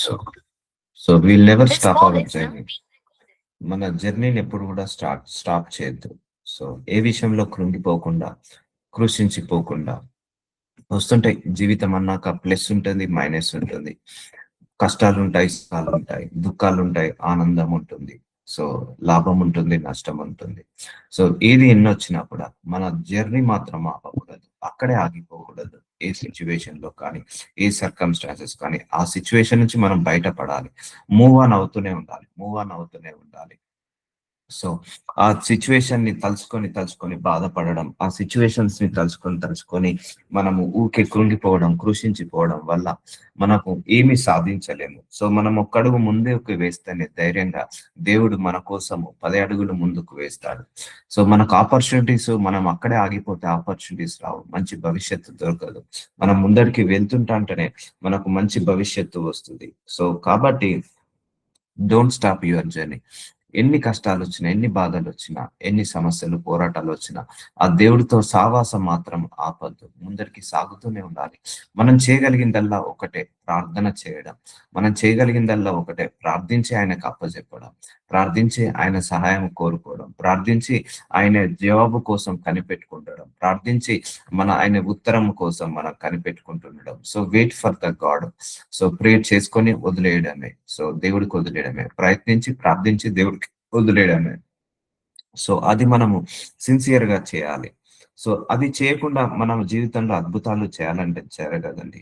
So so will never stop hour journey. మన జర్నీని ఎప్పుడు కూడా స్టాప్ చేయొద్దు. సో ఏ విషయంలో కృంగిపోకుండా, కృషించిపోకుండా వస్తుంటాయి. జీవితం అన్నాక ప్లస్ ఉంటుంది, మైనస్ ఉంటుంది. కష్టాలు ఉంటాయి, సుఖాలు ఉంటాయి, దుఃఖాలు ఉంటాయి, ఆనందం ఉంటుంది. సో లాభం ఉంటుంది, నష్టం ఉంటుంది. సో ఏది ఎన్ని వచ్చినా కూడా మన జర్నీ మాత్రం ఆపకూడదు, అక్కడే ఆగిపోకూడదు. ఏ సిచ్యువేషన్ లో కానీ, ఏ సర్కమ్స్టాన్సెస్ కానీ, ఆ సిచ్యువేషన్ నుంచి మనం బయటపడాలి. మూవ్ ఆన్ అవుతూనే ఉండాలి, మూవ్ ఆన్ అవుతూనే ఉండాలి. సో ఆ సిచ్యువేషన్ ని తలుచుకొని బాధపడడం, ఆ సిచ్యువేషన్స్ ని తలుచుకొని మనము ఊరికే కృంగిపోవడం, కృషించిపోవడం వల్ల మనకు ఏమి సాధించలేము. సో మనం ఒక్కడుగు ముందుకు వేస్తేనే ధైర్యంగా దేవుడు మన కోసము 10 అడుగులు ముందుకు వేస్తాడు. సో మనకు ఆపర్చునిటీస్, మనం అక్కడే ఆగిపోతే ఆపర్చునిటీస్ రావు, మంచి భవిష్యత్తు దొరకదు. మనం ముందరికి వెళ్తుంటే మనకు మంచి భవిష్యత్తు వస్తుంది. సో కాబట్టి డోంట్ స్టాప్ యువర్ జర్నీ. ఎన్ని కష్టాలు వచ్చినా, ఎన్ని బాధలు వచ్చినా, ఎన్ని సమస్యలు, పోరాటాలు వచ్చినా ఆ దేవుడితో సావాసం మాత్రం ఆపద్దు, ముందరికి సాగుతూనే ఉండాలి. మనం చేయగలిగిందల్లా ఒకటే, ప్రార్థన చేయడం. మనం చేయగలిగిందల్లా ఒకటే, ప్రార్థించి ఆయనకు అప్పచెప్పడం, ప్రార్థించి ఆయన సహాయం కోరుకోవడం, ప్రార్థించి ఆయన జవాబు కోసం కనిపెట్టుకుంటడం, ప్రార్థించి ఆయన ఉత్తరం కోసం మనం కనిపెట్టుకుంటుండడం. So wait for the God. So prayer చేసుకొని వదిలేయడమే, సో దేవుడికి వదిలేయడమే, ప్రయత్నించి ప్రార్థించి దేవుడికి వదిలేయడమే. సో అది మనము సిన్సియర్ గా చేయాలి. సో అది చేయకుండా మనం జీవితంలో అద్భుతాలు చేయాలంటే జరగదండి.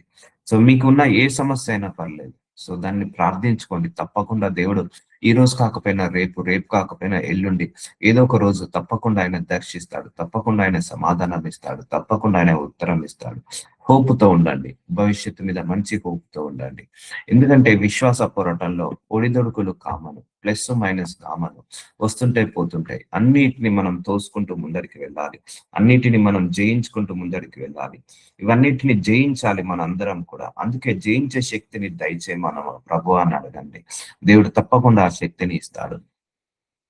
సో మీకున్న ఏ సమస్య అయినా పర్లేదు, సో దాన్ని ప్రార్థించుకోండి. తప్పకుండా దేవుడు ఈ రోజు కాకపోయినా రేపు, రేపు కాకపోయినా ఎల్లుండి, ఏదో ఒక రోజు తప్పకుండా ఆయన దర్శిస్తాడు, తప్పకుండా ఆయన సమాధానం ఇస్తాడు, తప్పకుండా ఆయన ఉత్తరం ఇస్తాడు. హోపుతో ఉండండి, భవిష్యత్తు మీద మంచి హోపుతో ఉండండి. ఎందుకంటే విశ్వాస పోరాటంలో ఒడిదొడుకులు కామను, ప్లస్ మైనస్ కామను, వస్తుంటాయి పోతుంటాయి. అన్నిటిని మనం తోసుకుంటూ ముందరికి వెళ్ళాలి, అన్నిటిని మనం జయించుకుంటూ ముందరికి వెళ్ళాలి. ఇవన్నిటిని జయించాలి మనందరం కూడా. అందుకే జయించే శక్తిని దయచేయమని ప్రభు అని అడగండి, దేవుడు తప్పకుండా ఆ శక్తిని ఇస్తాడు.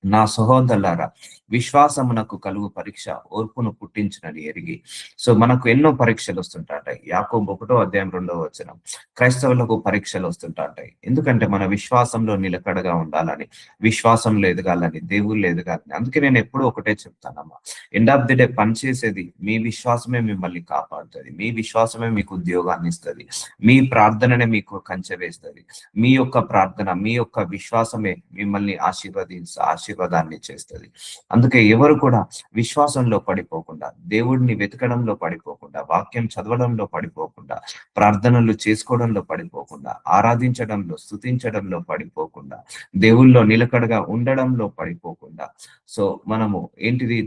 నా సహోదరులారా, విశ్వాసమునకు కలుగు పరీక్ష ఓర్పును పుట్టించునని ఎరిగి. సో మనకు ఎన్నో పరీక్షలు వస్తుంటాయి. యాకోబు 1:2 క్రైస్తవులకు పరీక్షలు వస్తుంటాయి. ఎందుకంటే మన విశ్వాసంలో నిలకడగా ఉండాలని, విశ్వాసంలో ఎదగాలని, దేవుళ్ళు ఎదగాలని. అందుకే నేను ఎప్పుడూ ఒకటే చెప్తానమ్మా, ఎండ్ ఆఫ్ ది డే పనిచేసేది మీ విశ్వాసమే, మిమ్మల్ని కాపాడుతుంది. మీ విశ్వాసమే మీకు ఉద్యోగాన్ని ఇస్తుంది, మీ ప్రార్థననే మీకు కంచె వేస్తుంది. మీ యొక్క ప్రార్థన, మీ యొక్క విశ్వాసమే మిమ్మల్ని ఆశీర్వాదాన్ని చేస్తుంది. అందుకే ఎవరు కూడా విశ్వాసంలో పడిపోకుండా, దేవుడిని వెతకడంలో పడిపోకుండా, వాక్యం చదవడంలో పడిపోకుండా, ప్రార్థనలు చేసుకోవడంలో పడిపోకుండా, ఆరాధించడంలో, స్తుతించడంలో పడిపోకుండా, దేవుళ్ళలో నిలకడగా ఉండడంలో పడిపోకుండా, సో మనము ఏంటిది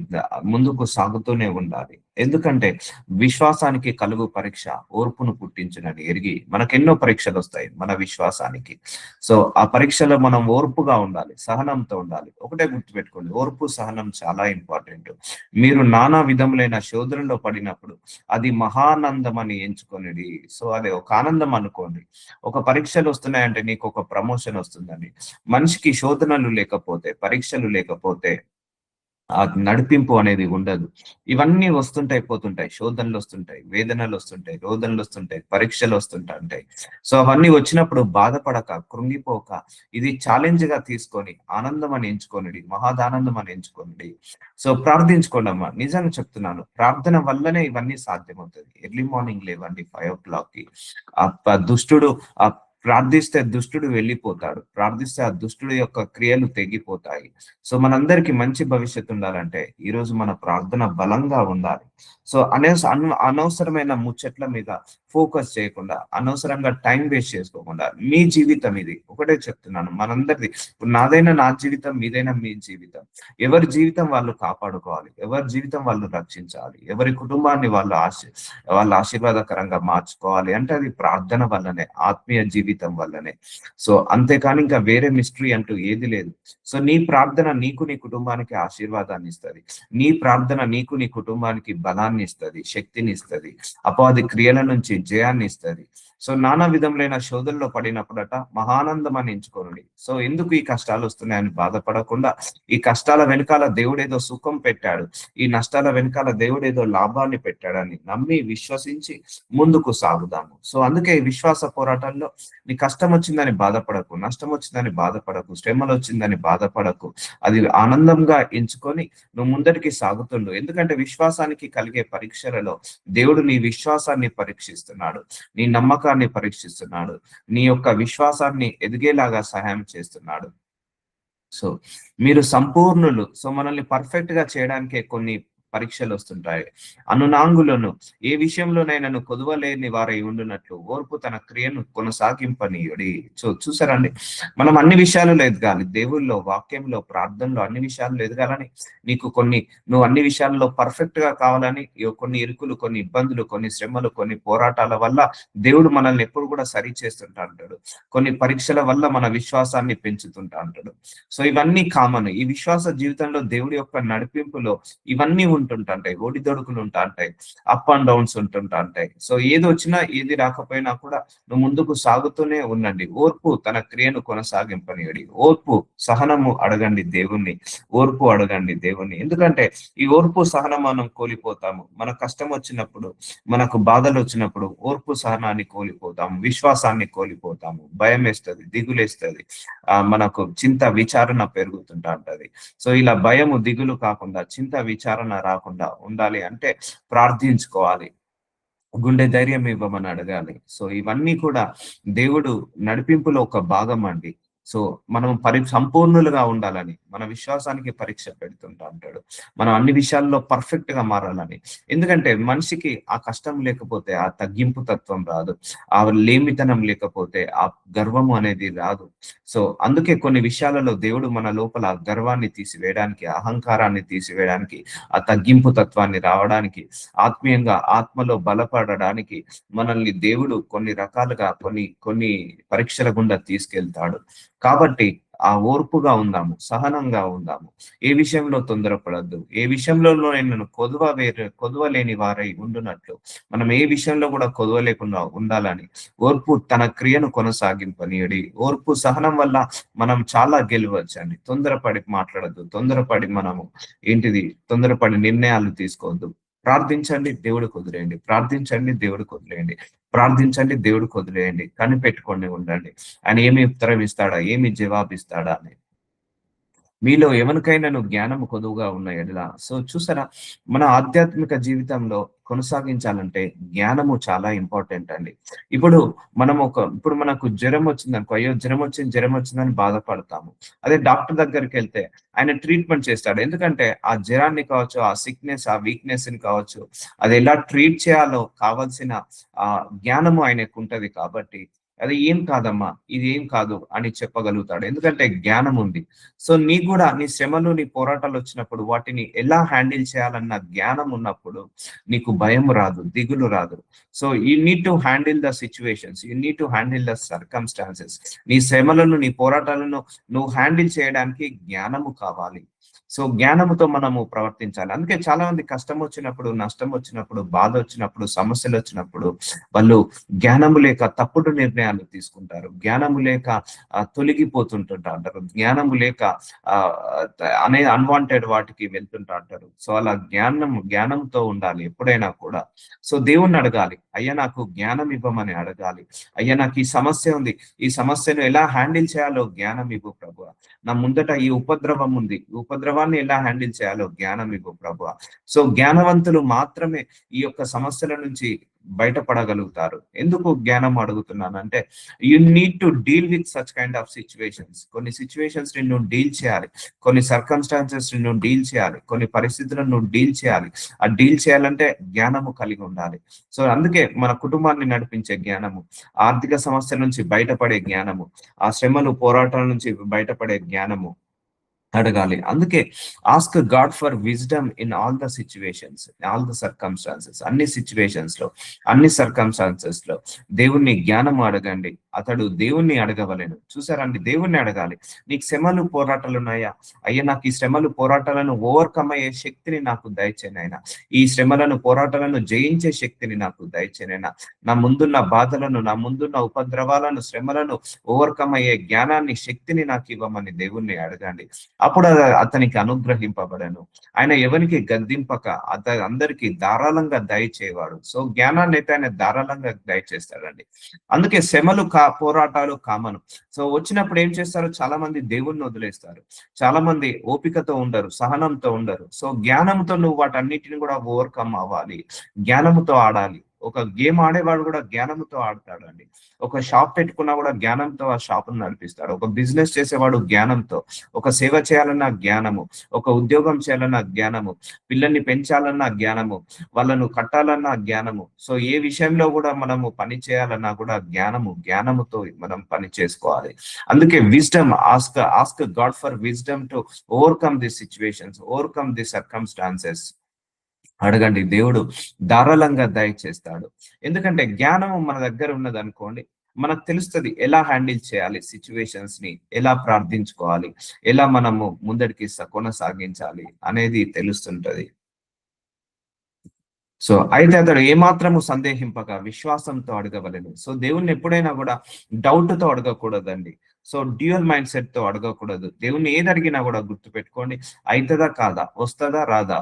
ముందుకు సాగుతూనే ఉండాలి. ఎందుకంటే విశ్వాసానికి కలుగు పరీక్ష ఓర్పును పుట్టించునని ఎరిగి. మనకెన్నో పరీక్షలు వస్తాయి మన విశ్వాసానికి. సో ఆ పరీక్షలో మనం ఓర్పుగా ఉండాలి, సహనంతో ఉండాలి. ఒకటే గుర్తుపెట్టుకోండి, ఓర్పు సహనం చాలా ఇంపార్టెంట్. మీరు నానా విధములైన శోధనలో పడినప్పుడు అది మహానందం అని ఎంచుకొనిడి. సో అది ఒక ఆనందం అనుకోండి. ఒక పరీక్షలు వస్తున్నాయంటే నీకు ఒక ప్రమోషన్ వస్తుందండి. మనిషికి శోధనలు లేకపోతే, పరీక్షలు లేకపోతే ఆ నడిపింపు అనేది ఉండదు. ఇవన్నీ వస్తుంటాయి, పోతుంటాయి, శోధనలు వస్తుంటాయి, వేదనలు వస్తుంటాయి, రోదనలు వస్తుంటాయి, పరీక్షలు వస్తుంటాయి. సో అవన్నీ వచ్చినప్పుడు బాధపడక, కృంగిపోక, ఇది ఛాలెంజ్ గా తీసుకొని ఆనందం అని ఎంచుకోండి, మహాదానందం అని ఎంచుకోండి. సో ప్రార్థించుకోండి అమ్మా, నిజంగా చెప్తున్నాను, ప్రార్థన వల్లనే ఇవన్నీ సాధ్యమవుతుంది. ఎర్లీ మార్నింగ్ లేవండి 5 o'clock కి. దుష్టుడు ఆ ప్రార్థిస్తే దుష్టుడు వెళ్ళిపోతాడు, ప్రార్థిస్తే ఆ దుష్టుడు యొక్క క్రియలు తెగిపోతాయి. సో మనందరికి మంచి భవిష్యత్తు ఉండాలంటే ఈ రోజు మన ప్రార్థన బలంగా ఉండాలి. సో అనవసరమైన ముచ్చట్ల మీద ఫోకస్ చేయకుండా, అనవసరంగా టైం వేస్ట్ చేసుకోకుండా, మీ జీవితం ఇది, ఒకటే చెప్తున్నాను మనందరిది. ఇప్పుడు నాదైనా నా జీవితం, మీదైనా మీ జీవితం. ఎవరి జీవితం వాళ్ళు కాపాడుకోవాలి, ఎవరి జీవితం వాళ్ళు రక్షించాలి, ఎవరి కుటుంబాన్ని వాళ్ళు ఆశీర్వాదకరంగా మార్చుకోవాలి అంటే అది ప్రార్థన వల్లనే, ఆత్మీయ జీవితం వల్లనే. సో అంతేకాని ఇంకా వేరే మిస్టరీ అంటూ ఏది లేదు. సో నీ ప్రార్థన నీకు, నీ కుటుంబానికి ఆశీర్వాదాన్ని ఇస్తుంది. నీ ప్రార్థన నీకు, నీ కుటుంబానికి బలాన్ని ఇస్తుంది, శక్తిని ఇస్తుంది, అపవాది క్రియల నుంచి జయాన్ని ఇస్తుంది. సో నానా విధములైన శోధనలో పడినప్పుడట మహానందం అని ఎంచుకోనండి. సో ఎందుకు ఈ కష్టాలు వస్తున్నాయని బాధపడకుండా, ఈ కష్టాల వెనకాల దేవుడేదో సుఖం పెట్టాడు, ఈ నష్టాల వెనకాల దేవుడేదో లాభాన్ని పెట్టాడని నమ్మి విశ్వసించి ముందుకు సాగుదాము. సో అందుకే ఈ విశ్వాస పోరాటంలో నీ కష్టం వచ్చిందని బాధపడకు, నష్టం వచ్చిందని బాధపడకు, శ్రమలు వచ్చిందని బాధపడకు. అది ఆనందంగా ఎంచుకొని నువ్వు ముందరికి సాగుతుండు. ఎందుకంటే విశ్వాసానికి కలిగే పరీక్షలలో దేవుడు నీ విశ్వాసాన్ని పరీక్షిస్తున్నాడు, నీ నమ్మకాన్ని పరీక్షిస్తున్నాడు, నీ యొక్క విశ్వాసాన్ని ఎదిగేలాగా సహాయం చేస్తున్నాడు. సో మీరు సంపూర్ణులు. సో మనల్ని పర్ఫెక్ట్ గా చేయడానికే కొన్ని పరీక్షలు వస్తుంటాయి. అనునాంగులను ఏ విషయంలోనైనాను కొదవలేని వారై ఉండునట్లు ఓర్పు తన క్రియను కొనసాగింపనీయుడి. చూసారండి, మనం అన్ని విషయాలలో ఎదగాలి. దేవుల్లో, వాక్యంలో, ప్రార్థనలో అన్ని విషయాల్లో ఎదగాలని, నువ్వు అన్ని విషయాల్లో పర్ఫెక్ట్ గా కావాలని కొన్ని ఇరుకులు, కొన్ని ఇబ్బందులు, కొన్ని శ్రమలు, కొన్ని పోరాటాల వల్ల దేవుడు మనల్ని ఎప్పుడు కూడా సరి చేస్తుంటా అంటాడు. కొన్ని పరీక్షల వల్ల మన విశ్వాసాన్ని పెంచుతుంటా అంటాడు. సో ఇవన్నీ కామన్. ఈ విశ్వాస జీవితంలో దేవుడి యొక్క నడిపింపులో ఇవన్నీ ఉంటుంటాయి, ఒడిదొడుకులు ఉంటాయి, అప్ అండ్ డౌన్స్ ఉంటుంటాయి. సో ఏది వచ్చినా ఏది రాకపోయినా కూడా నువ్వు ముందుకు సాగుతూనే ఉండండి. ఓర్పు తన క్రియను కొనసాగింపనియడి. ఓర్పు సహనము అడగండి దేవుణ్ణి, ఓర్పు అడగండి దేవుణ్ణి. ఎందుకంటే ఈ ఓర్పు సహనం మనం కోల్పోతాము. మన కష్టం వచ్చినప్పుడు, మనకు బాధలు వచ్చినప్పుడు ఓర్పు సహనాన్ని కోల్పోతాము, విశ్వాసాన్ని కోల్పోతాము, భయం వేస్తుంది, దిగులేస్తుంది, మనకు చింత విచారణ పెరుగుతుంటా ఉంటది. సో ఇలా భయము దిగులు కాకుండా, చింత విచారణ రాకుండా ఉండాలి అంటే ప్రార్థించుకోవాలి, గుండె ధైర్యం ఇవ్వమని అడగాలి. సో ఇవన్నీ కూడా దేవుడు నడిపింపులో ఒక భాగం అండి. సో మనం సంపూర్ణులుగా ఉండాలని, మన విశ్వాసానికి పరీక్ష పెడుతుంటా అంటాడు. మనం అన్ని విషయాల్లో పర్ఫెక్ట్ గా మారాలని. ఎందుకంటే మనిషికి ఆ కష్టం లేకపోతే ఆ తగ్గింపు తత్వం రాదు, ఆ లేమితనం లేకపోతే ఆ గర్వము అనేది రాదు. సో అందుకే కొన్ని విషయాలలో దేవుడు మన లోపల గర్వాన్ని తీసివేయడానికి, అహంకారాన్ని తీసివేయడానికి, ఆ తగ్గింపు తత్వాన్ని రావడానికి, ఆత్మీయంగా ఆత్మలో బలపడడానికి మనల్ని దేవుడు కొన్ని రకాలుగా కొన్ని పరీక్షల గుండా తీసుకెళ్తాడు. కాబట్టి ఆ ఓర్పుగా ఉందాము, సహనంగా ఉందాము. ఏ విషయంలో తొందరపడద్దు, ఏ విషయంలో నేను కొదవలేని వారై ఉండునట్లు మనం ఏ విషయంలో కూడా కొదవలేకుండా ఉండాలని ఓర్పు తన క్రియను కొనసాగింపనీయడి. ఓర్పు సహనం వల్ల మనం చాలా గెలవచ్చండి. తొందరపడి మాట్లాడద్దు, తొందరపడి నిర్ణయాలు తీసుకోవద్దు. ప్రార్థించండి, దేవుడు కుదిరేయండి, ప్రార్థించండి, దేవుడు కుదిరేయండి, ప్రార్థించండి, దేవుడు కుదిరేయండి. కనిపెట్టుకొని ఉండండి, ఆయన ఏమి ఉత్తరం ఇస్తాడా, ఏమి జవాబు ఇస్తాడా అని. మీలో ఎవరికైనాను జ్ఞానము కొదువుగా ఉన్న ఎడల. సో చూసారా, మన ఆధ్యాత్మిక జీవితంలో కొనసాగించాలంటే జ్ఞానము చాలా ఇంపార్టెంట్ అండి. ఇప్పుడు మనకు జ్వరం వచ్చిందనుకో, అయ్యో జ్వరం వచ్చిందని బాధపడతాము. అదే డాక్టర్ దగ్గరికి వెళ్తే ఆయన ట్రీట్మెంట్ చేస్తాడు. ఎందుకంటే ఆ జ్వరాన్ని కావచ్చు, ఆ సిక్నెస్, ఆ వీక్నెస్ ని కావచ్చు, అది ఎలా ట్రీట్ చేయాలో కావాల్సిన జ్ఞానము ఆయనకు ఉంటది. కాబట్టి అది ఏం కాదమ్మా, ఇది ఏం కాదు అని చెప్పగలుగుతాడు, ఎందుకంటే జ్ఞానం ఉంది. సో నీకు కూడా నీ శ్రమలు, నీ పోరాటాలు వచ్చినప్పుడు వాటిని ఎలా హ్యాండిల్ చేయాలన్న జ్ఞానం ఉన్నప్పుడు నీకు భయం రాదు, దిగులు రాదు. So you need to handle the situations, you need to handle the circumstances. నీ శ్రమలను, నీ పోరాటాలను నువ్వు హ్యాండిల్ చేయడానికి జ్ఞానము కావాలి. సో జ్ఞానముతో మనము ప్రవర్తించాలి. అందుకే చాలా మంది కష్టం వచ్చినప్పుడు, నష్టం వచ్చినప్పుడు, బాధ వచ్చినప్పుడు, సమస్యలు వచ్చినప్పుడు వాళ్ళు జ్ఞానము లేక తప్పుడు నిర్ణయాలు తీసుకుంటారు, జ్ఞానము లేక తొలగిపోతుంటుంటారు, జ్ఞానము లేక అన్వాంటెడ్ వాటికి వెళ్తుంటా అంటారు. సో అలా జ్ఞానంతో ఉండాలి ఎప్పుడైనా కూడా. సో దేవుణ్ణి అడగాలి, అయ్యా నాకు జ్ఞానం ఇవ్వమని అడగాలి. అయ్యా నాకు ఈ సమస్య ఉంది, ఈ సమస్యను ఎలా హ్యాండిల్ చేయాలో జ్ఞానం ఇవ్వు ప్రభువా. నా ముందట ఈ ఉపద్రవం ఉంది, ఈ ఉపద్రవాన్ని ఎలా హ్యాండిల్ చేయాలో జ్ఞానం ఇవ్వు ప్రభువా. సో జ్ఞానవంతులు మాత్రమే ఈ యొక్క సమస్యల నుంచి బయటపడగలుగుతారు. ఎందుకు జ్ఞానం అడుగుతున్నానంటే, you need to deal with such kind of situations. కొన్ని సిచ్యువేషన్స్ ని నువ్వు డీల్ చేయాలి, కొన్ని సర్కమ్స్టాన్సెస్ ని నువ్వు డీల్ చేయాలి, కొన్ని పరిస్థితులను నువ్వు డీల్ చేయాలి. ఆ డీల్ చేయాలంటే జ్ఞానము కలిగి ఉండాలి. సో అందుకే మన కుటుంబాన్ని నడిపించే జ్ఞానము, ఆర్థిక సమస్య నుంచి బయటపడే జ్ఞానము, ఆ శ్రమలు, పోరాటాల నుంచి బయటపడే జ్ఞానము అడగాలి. అందుకే ask God for wisdom in all the situations, all the circumstances. అన్ని సిచ్యువేషన్స్ లో, అన్ని సర్కమ్స్టాన్సెస్ లో దేవుణ్ణి జ్ఞానం అడగండి. అతడు దేవుణ్ణి అడగవలెను. చూసారండి, దేవుణ్ణి అడగాలి. నీకు శ్రమలు పోరాటాలు ఉన్నాయా? అయ్యా, నాకు ఈ శ్రమలు పోరాటాలను ఓవర్కమ్ అయ్యే శక్తిని నాకు దయచేనైనా, ఈ శ్రమలను పోరాటాలను జయించే శక్తిని నాకు దయచేనైనా, నా ముందున్న బాధలను, నా ముందున్న ఉపద్రవాలను, శ్రమలను ఓవర్కమ్ అయ్యే జ్ఞానాన్ని, శక్తిని నాకు ఇవ్వమని దేవుణ్ణి అడగండి. అప్పుడు అతనికి అనుగ్రహింపబడను. ఆయన ఎవరికి గద్దింపక అందరికి ధారాళంగా దయచేవాడు. సో జ్ఞానాన్ని అయితే ఆయన ధారాళంగా దయచేస్తాడండి. అందుకే శ్రమలు పోరాటాలు కామను. సో వచ్చినప్పుడు ఏం చేస్తారు, చాలా మంది దేవుణ్ణి వదిలేస్తారు, చాలా మంది ఓపికతో ఉండరు, సహనంతో ఉండరు. సో జ్ఞానంతో నువ్వు వాటన్నిటిని కూడా ఓవర్కమ్ అవ్వాలి, జ్ఞానంతో ఆడాలి. ఒక గేమ్ ఆడేవాడు కూడా జ్ఞానంతో ఆడతాడండి. ఒక షాప్ పెట్టుకున్నా కూడా జ్ఞానంతో ఆ షాపును నడిపిస్తాడు. ఒక బిజినెస్ చేసేవాడు జ్ఞానంతో, ఒక సేవ చేయాలన్న జ్ఞానము, ఒక ఉద్యోగం చేయాలన్న జ్ఞానము, పిల్లల్ని పెంచాలన్న జ్ఞానము, వాళ్ళను కట్టాలన్న జ్ఞానము. సో ఏ విషయంలో కూడా మనము పని చేయాలన్నా కూడా జ్ఞానముతో మనం పని చేసుకోవాలి. అందుకే wisdom, ask God for wisdom to overcome the situations, overcome the circumstances. అడగండి, దేవుడు ధారాళంగా దయచేస్తాడు. ఎందుకంటే జ్ఞానము మన దగ్గర ఉన్నది అనుకోండి, మనకు తెలుస్తుంది ఎలా హ్యాండిల్ చేయాలి సిచ్యువేషన్స్ ని, ఎలా ప్రార్థించుకోవాలి, ఎలా మనము ముందడికి కొనసాగించాలి అనేది తెలుస్తుంటది. సో అయితే అతడు ఏమాత్రము సందేహింపక విశ్వాసంతో అడగవలెను. సో దేవుణ్ణి ఎప్పుడైనా కూడా డౌట్ తో అడగకూడదండి. సో డ్యూయల్ మైండ్ సెట్ తో అడగకూడదు. దేవుణ్ణి ఏది అడిగినా కూడా గుర్తు పెట్టుకోండి, అవుతుందా కాదా, వస్తుందా రాదా,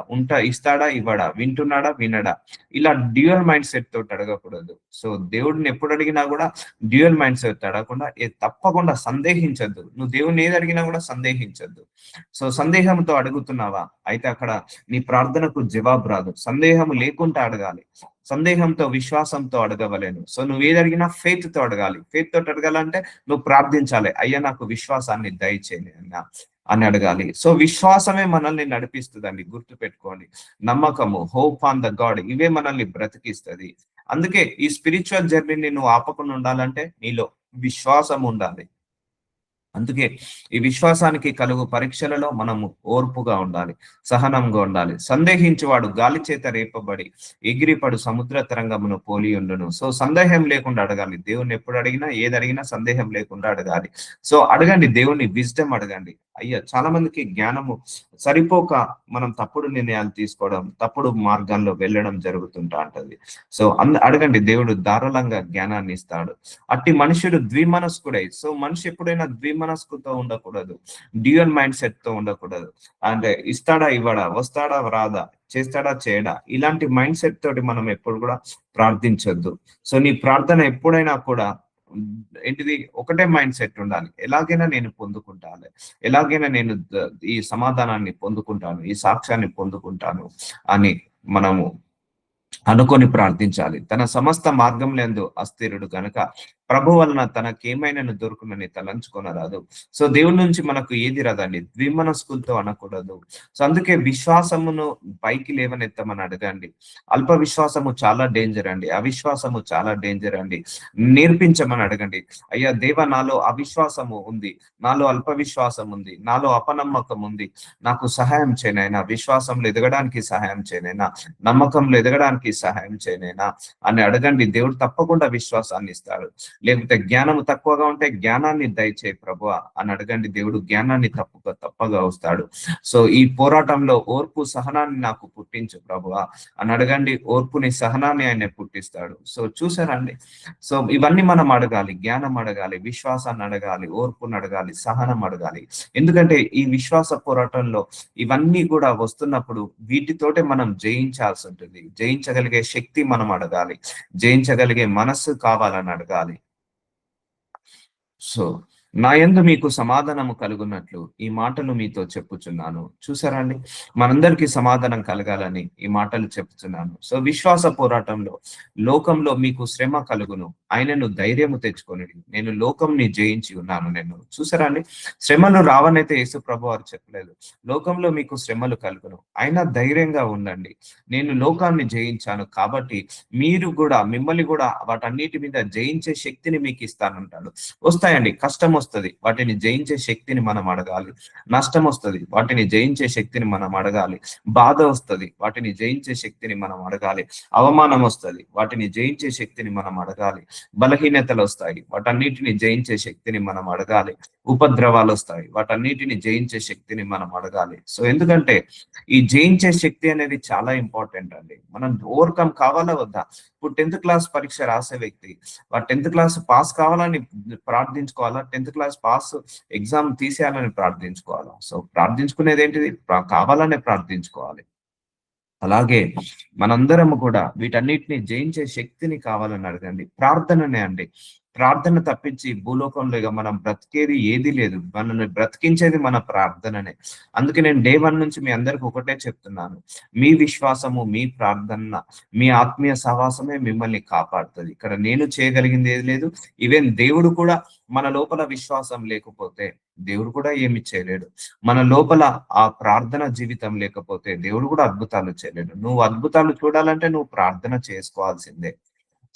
ఇస్తాడా ఇవ్వడా, వింటున్నాడా వినడా, ఇలా డ్యూయల్ మైండ్ సెట్ తోటి అడగకూడదు. సో దేవుడిని ఎప్పుడు అడిగినా కూడా డ్యూయల్ మైండ్ సెట్ అడగకుండా తప్పకుండా సందేహించద్దు. నువ్వు దేవుణ్ణి ఏది అడిగినా కూడా సందేహించద్దు. సో సందేహంతో అడుగుతున్నావా, అయితే అక్కడ నీ ప్రార్థనకు జవాబు రాదు. సందేహం లేకుండా అడగాలి, సందేహంతో విశ్వాసంతో అడగవలేను. సో నువ్వు ఏది అడిగినా ఫెయిత్ తో అడగాలి. ఫెయిత్ తోటి అడగాలంటే నువ్వు ప్రార్థించాలి, అయ్యా నాకు విశ్వాసాన్ని దయచేయండి అని అడగాలి. సో విశ్వాసమే మనల్ని నడిపిస్తుందండి, గుర్తు పెట్టుకోండి. నమ్మకము, హోప్ ఆన్ ద గాడ్, ఇవే మనల్ని బ్రతికిస్తుంది. అందుకే ఈ స్పిరిచువల్ జర్నీని నువ్వు ఆపకుండా ఉండాలంటే నీలో విశ్వాసం ఉండాలి. అందుకే ఈ విశ్వాసానికి కలుగు పరీక్షలలో మనము ఓర్పుగా ఉండాలి, సహనంగా ఉండాలి. సందేహించేవాడు గాలి చేత రేపబడి ఎగిరిపడు సముద్ర తరంగమును పోలి ఉండును. సో సందేహం లేకుండా అడగాలి. దేవుణ్ణి ఎప్పుడు అడిగినా, ఏది అడిగినా సందేహం లేకుండా అడగాలి. సో అడగండి, దేవుణ్ణి విజ్డమ్ అడగండి. అయ్యా, చాలా మందికి జ్ఞానము సరిపోక మనం తప్పుడు నిర్ణయాలు తీసుకోవడం, తప్పుడు మార్గాల్లో వెళ్ళడం జరుగుతుంటా ఉంటది. సో అడగండి, దేవుడు ధారాళంగా జ్ఞానాన్ని ఇస్తాడు. అట్టి మనుషుడు ద్విమనస్కుడై, సో మనిషి ఎప్పుడైనా ద్విమనస్కుతో ఉండకూడదు, డ్యూయల్ మైండ్ సెట్ తో ఉండకూడదు. అంటే ఇస్తాడా ఇవ్వడా, వస్తాడా రాదా, చేస్తాడా చేయడా, ఇలాంటి మైండ్ సెట్ తోటి మనం ఎప్పుడు కూడా ప్రార్థించొద్దు. సో నీ ప్రార్థన ఎప్పుడైనా కూడా ఏంటిది, ఒకటే మైండ్ సెట్ ఉండాలి, ఎలాగైనా నేను పొందుకుంటాను, ఎలాగైనా నేను ఈ సమాధానాన్ని పొందుకుంటాను, ఈ సాక్ష్యాన్ని పొందుకుంటాను అని మనము అనుకొని ప్రార్థించాలి. తన సమస్త మార్గంలందు అస్థిరుడు కనుక ప్రభు వలన తనకేమైనా దొరుకునని తలంచుకొనరాదు. సో దేవుడి నుంచి మనకు ఏది రాదండి, ద్విమనస్కులతో అనకూడదు. సో అందుకే విశ్వాసమును పైకి లేవనెత్తమని అడగండి. అల్ప విశ్వాసము చాలా డేంజర్ అండి, అవిశ్వాసము చాలా డేంజర్ అండి. నేర్పించమని అడగండి. అయ్యా దేవ, నాలో అవిశ్వాసము ఉంది, నాలో అల్ప విశ్వాసం ఉంది, నాలో అపనమ్మకం ఉంది, నాకు సహాయం చేయనైనా, విశ్వాసంలో ఎదగడానికి సహాయం చేయనైనా, నమ్మకంలో ఎదగడానికి సహాయం చేయనైనా అని అడగండి. దేవుడు తప్పకుండా విశ్వాసాన్ని ఇస్తాడు. లేకపోతే జ్ఞానము తక్కువగా ఉంటే జ్ఞానాన్ని దయచేయి ప్రభువా అని అడగండి. దేవుడు జ్ఞానాన్ని తప్పగా వస్తాడు. సో ఈ పోరాటంలో ఓర్పు సహనాన్ని నాకు పుట్టించు ప్రభువా అని అడగండి. ఓర్పుని సహనాన్ని ఆయన పుట్టిస్తాడు. సో చూసారండి, సో ఇవన్నీ మనం అడగాలి. జ్ఞానం అడగాలి, విశ్వాసాన్ని అడగాలి, ఓర్పుని అడగాలి, సహనం అడగాలి. ఎందుకంటే ఈ విశ్వాస పోరాటంలో ఇవన్నీ కూడా వస్తున్నప్పుడు వీటితోటే మనం జయించాల్సి ఉంటుంది. జయించగలిగే శక్తి మనం అడగాలి, జయించగలిగే మనస్సు కావాలని అడగాలి. సో నా యందు మీకు సమాధానము కలుగున్నట్లు ఈ మాటలు మీతో చెప్పుచున్నాను. చూసారా అండి, మనందరికీ సమాధానం కలగాలని ఈ మాటలు చెప్తున్నాను. సో విశ్వాస పోరాటంలో లోకంలో మీకు శ్రమ కలుగును, ఆయనను ధైర్యము తెచ్చుకొని నేను లోకంని జయించి ఉన్నాను. నేను చూసారా అండి, శ్రమలు రావనైతే యేసు ప్రభు వారు చెప్పలేదు. లోకంలో మీకు శ్రమలు కలుగును, అయినా ధైర్యంగా ఉండండి, నేను లోకాన్ని జయించాను కాబట్టి మీరు కూడా, మిమ్మల్ని కూడా వాటన్నిటి మీద జయించే శక్తిని మీకు ఇస్తానంటాడు. వస్తాయండి, కష్టం వస్తుంది, వాటిని జయించే శక్తిని మనం అడగాలి. నష్టం వస్తుంది, వాటిని జయించే శక్తిని మనం అడగాలి. బాధ వస్తుంది, వాటిని జయించే శక్తిని మనం అడగాలి. అవమానం వస్తుంది, వాటిని జయించే శక్తిని మనం అడగాలి. బలహీనతలు వస్తాయి, వాటన్నిటిని జయించే శక్తిని మనం అడగాలి. ఉపద్రవాలు వస్తాయి, వాటన్నిటిని జయించే శక్తిని మనం అడగాలి. సో ఎందుకంటే ఈ జయించే శక్తి అనేది చాలా ఇంపార్టెంట్ అండి. మనం ఓవర్కమ్ కావాలా వద్దా? ఇప్పుడు 10th క్లాస్ పరీక్ష రాసే వ్యక్తి ఆ 10th క్లాస్ పాస్ కావాలని ప్రార్థించుకోవాలా, 10th క్లాస్ పాస్ ఎగ్జామ్ తీసేయాలని ప్రార్థించుకోవాలా? సో ప్రార్థించుకునేది ఏంటిది? కావాలనే ప్రార్థించుకోవాలి. అలాగే మనందరము కూడా వీటన్నిటిని జయించే శక్తిని కావాలని అడగండి. ప్రార్థననే అండి. ప్రార్థన తప్పించి భూలోకంలో ఇక మనం బ్రతికేది ఏది లేదు. మనల్ని బ్రతికించేది మన ప్రార్థననే. అందుకే నేను డే 1 నుంచి మీ అందరికి ఒకటే చెప్తున్నాను. మీ విశ్వాసము, మీ ప్రార్థన, మీ ఆత్మీయ సహవాసమే మిమ్మల్ని కాపాడుతుంది. ఇక్కడ నేను చేయగలిగింది ఏది లేదు. ఈవెన్ దేవుడు కూడా మన లోపల విశ్వాసం లేకపోతే దేవుడు కూడా ఏమి చేయలేడు. మన లోపల ఆ ప్రార్థన జీవితం లేకపోతే దేవుడు కూడా అద్భుతాలు చేయలేడు. నువ్వు అద్భుతాలు చూడాలంటే నువ్వు ప్రార్థన చేసుకోవాల్సిందే.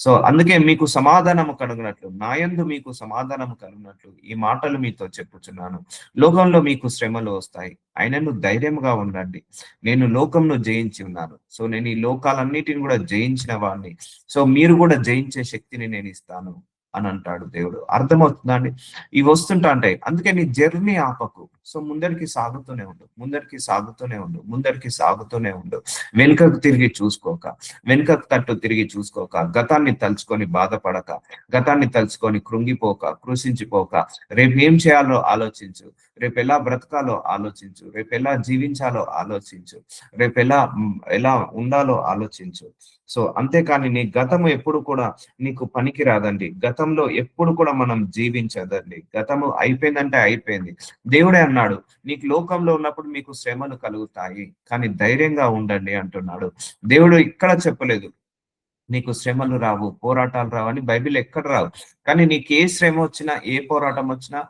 సో అందుకే మీకు సమాధానము కలుగునట్లు, నాయందు మీకు సమాధానము కలుగునట్లు ఈ మాటలు మీతో చెప్పుచున్నాను. లోకంలో మీకు శ్రమలు వస్తాయి, అయినను ధైర్యంగా ఉండండి. నేను లోకంను జయించి ఉన్నాను. సో నేను ఈ లోకాలన్నిటిని కూడా జయించిన వాడిని. సో మీరు కూడా జయించే శక్తిని నేను ఇస్తాను అని అంటాడు దేవుడు. అర్థమవుతుందా అండి? ఇవి వస్తుంటా ఉంటాయి. అందుకే నీ జర్నీ ఆపకు. సో ముందరికి సాగుతూనే ఉండు, ముందరికి సాగుతూనే ఉండు, ముందరికి సాగుతూనే ఉండు. వెనుకకు తిరిగి చూసుకోక, వెనుకకు తట్టు తిరిగి చూసుకోక, గతాన్ని తలుచుకొని బాధపడక, గతాన్ని తలుచుకొని కృంగిపోక, కృషించిపోక, రేపు ఏం చేయాలో ఆలోచించు, రేపు ఎలా బ్రతకాలో ఆలోచించు, రేపు ఎలా జీవించాలో ఆలోచించు, రేపు ఎలా ఉండాలో ఆలోచించు. సో అంతేకాని నీ గతము ఎప్పుడు కూడా నీకు పనికి రాదండి. గతంలో ఎప్పుడు కూడా మనం జీవించదండి. గతము అయిపోయిందంటే అయిపోయింది. దేవుడే అన్నాడు, నీకు లోకంలో ఉన్నప్పుడు మీకు శ్రమలు కలుగుతాయి, కానీ ధైర్యంగా ఉండండి అంటున్నాడు. దేవుడు ఇక్కడ చెప్పలేదు నీకు శ్రమలు రావు, పోరాటాలు రావు అని. బైబిల్ ఎక్కడ రావు. కానీ నీకు ఏ శ్రమ వచ్చినా, ఏ పోరాటం వచ్చినా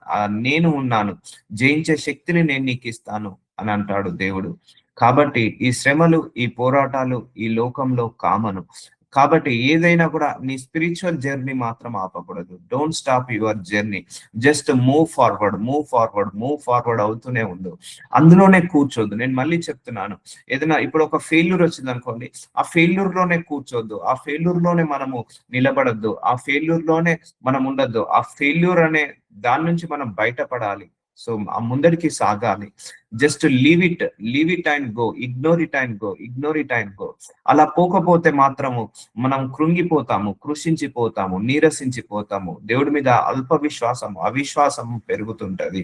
నేను ఉన్నాను, జయించే శక్తిని నేను నీకు ఇస్తాను అని అంటాడు దేవుడు. కాబట్టి ఈ శ్రమలు, ఈ పోరాటాలు ఈ లోకంలో కామను. కాబట్టి ఏదైనా కూడా నీ స్పిరిచువల్ జర్నీ మాత్రం ఆపకూడదు. Don't stop your journey. Just move forward, move forward, move forward అవుతూనే ఉండు. అందులోనే కూర్చోద్దు. నేను మళ్ళీ చెప్తున్నాను, ఏదైనా ఇప్పుడు ఒక ఫెయిల్యూర్ వచ్చింది అనుకోండి, ఆ ఫెయిల్యూర్ లోనే కూర్చోద్దు, ఆ ఫెయిల్యూర్ లోనే మనము నిలబడద్దు, ఆ ఫెయిల్యూర్ లోనే మనం ఉండొద్దు. ఆ ఫెయిల్యూర్ అనే దాని నుంచి మనం బయటపడాలి. సో ఆ ముందరికి సాగాలి. Just leave it and go, ignore it and go, ignore it and go. అలా పోకపోతే మాత్రము మనం కృంగిపోతాము, కృషించిపోతాము, నీరసించిపోతాము. దేవుడి మీద అల్ప విశ్వాసము, అవిశ్వాసము పెరుగుతుంటది.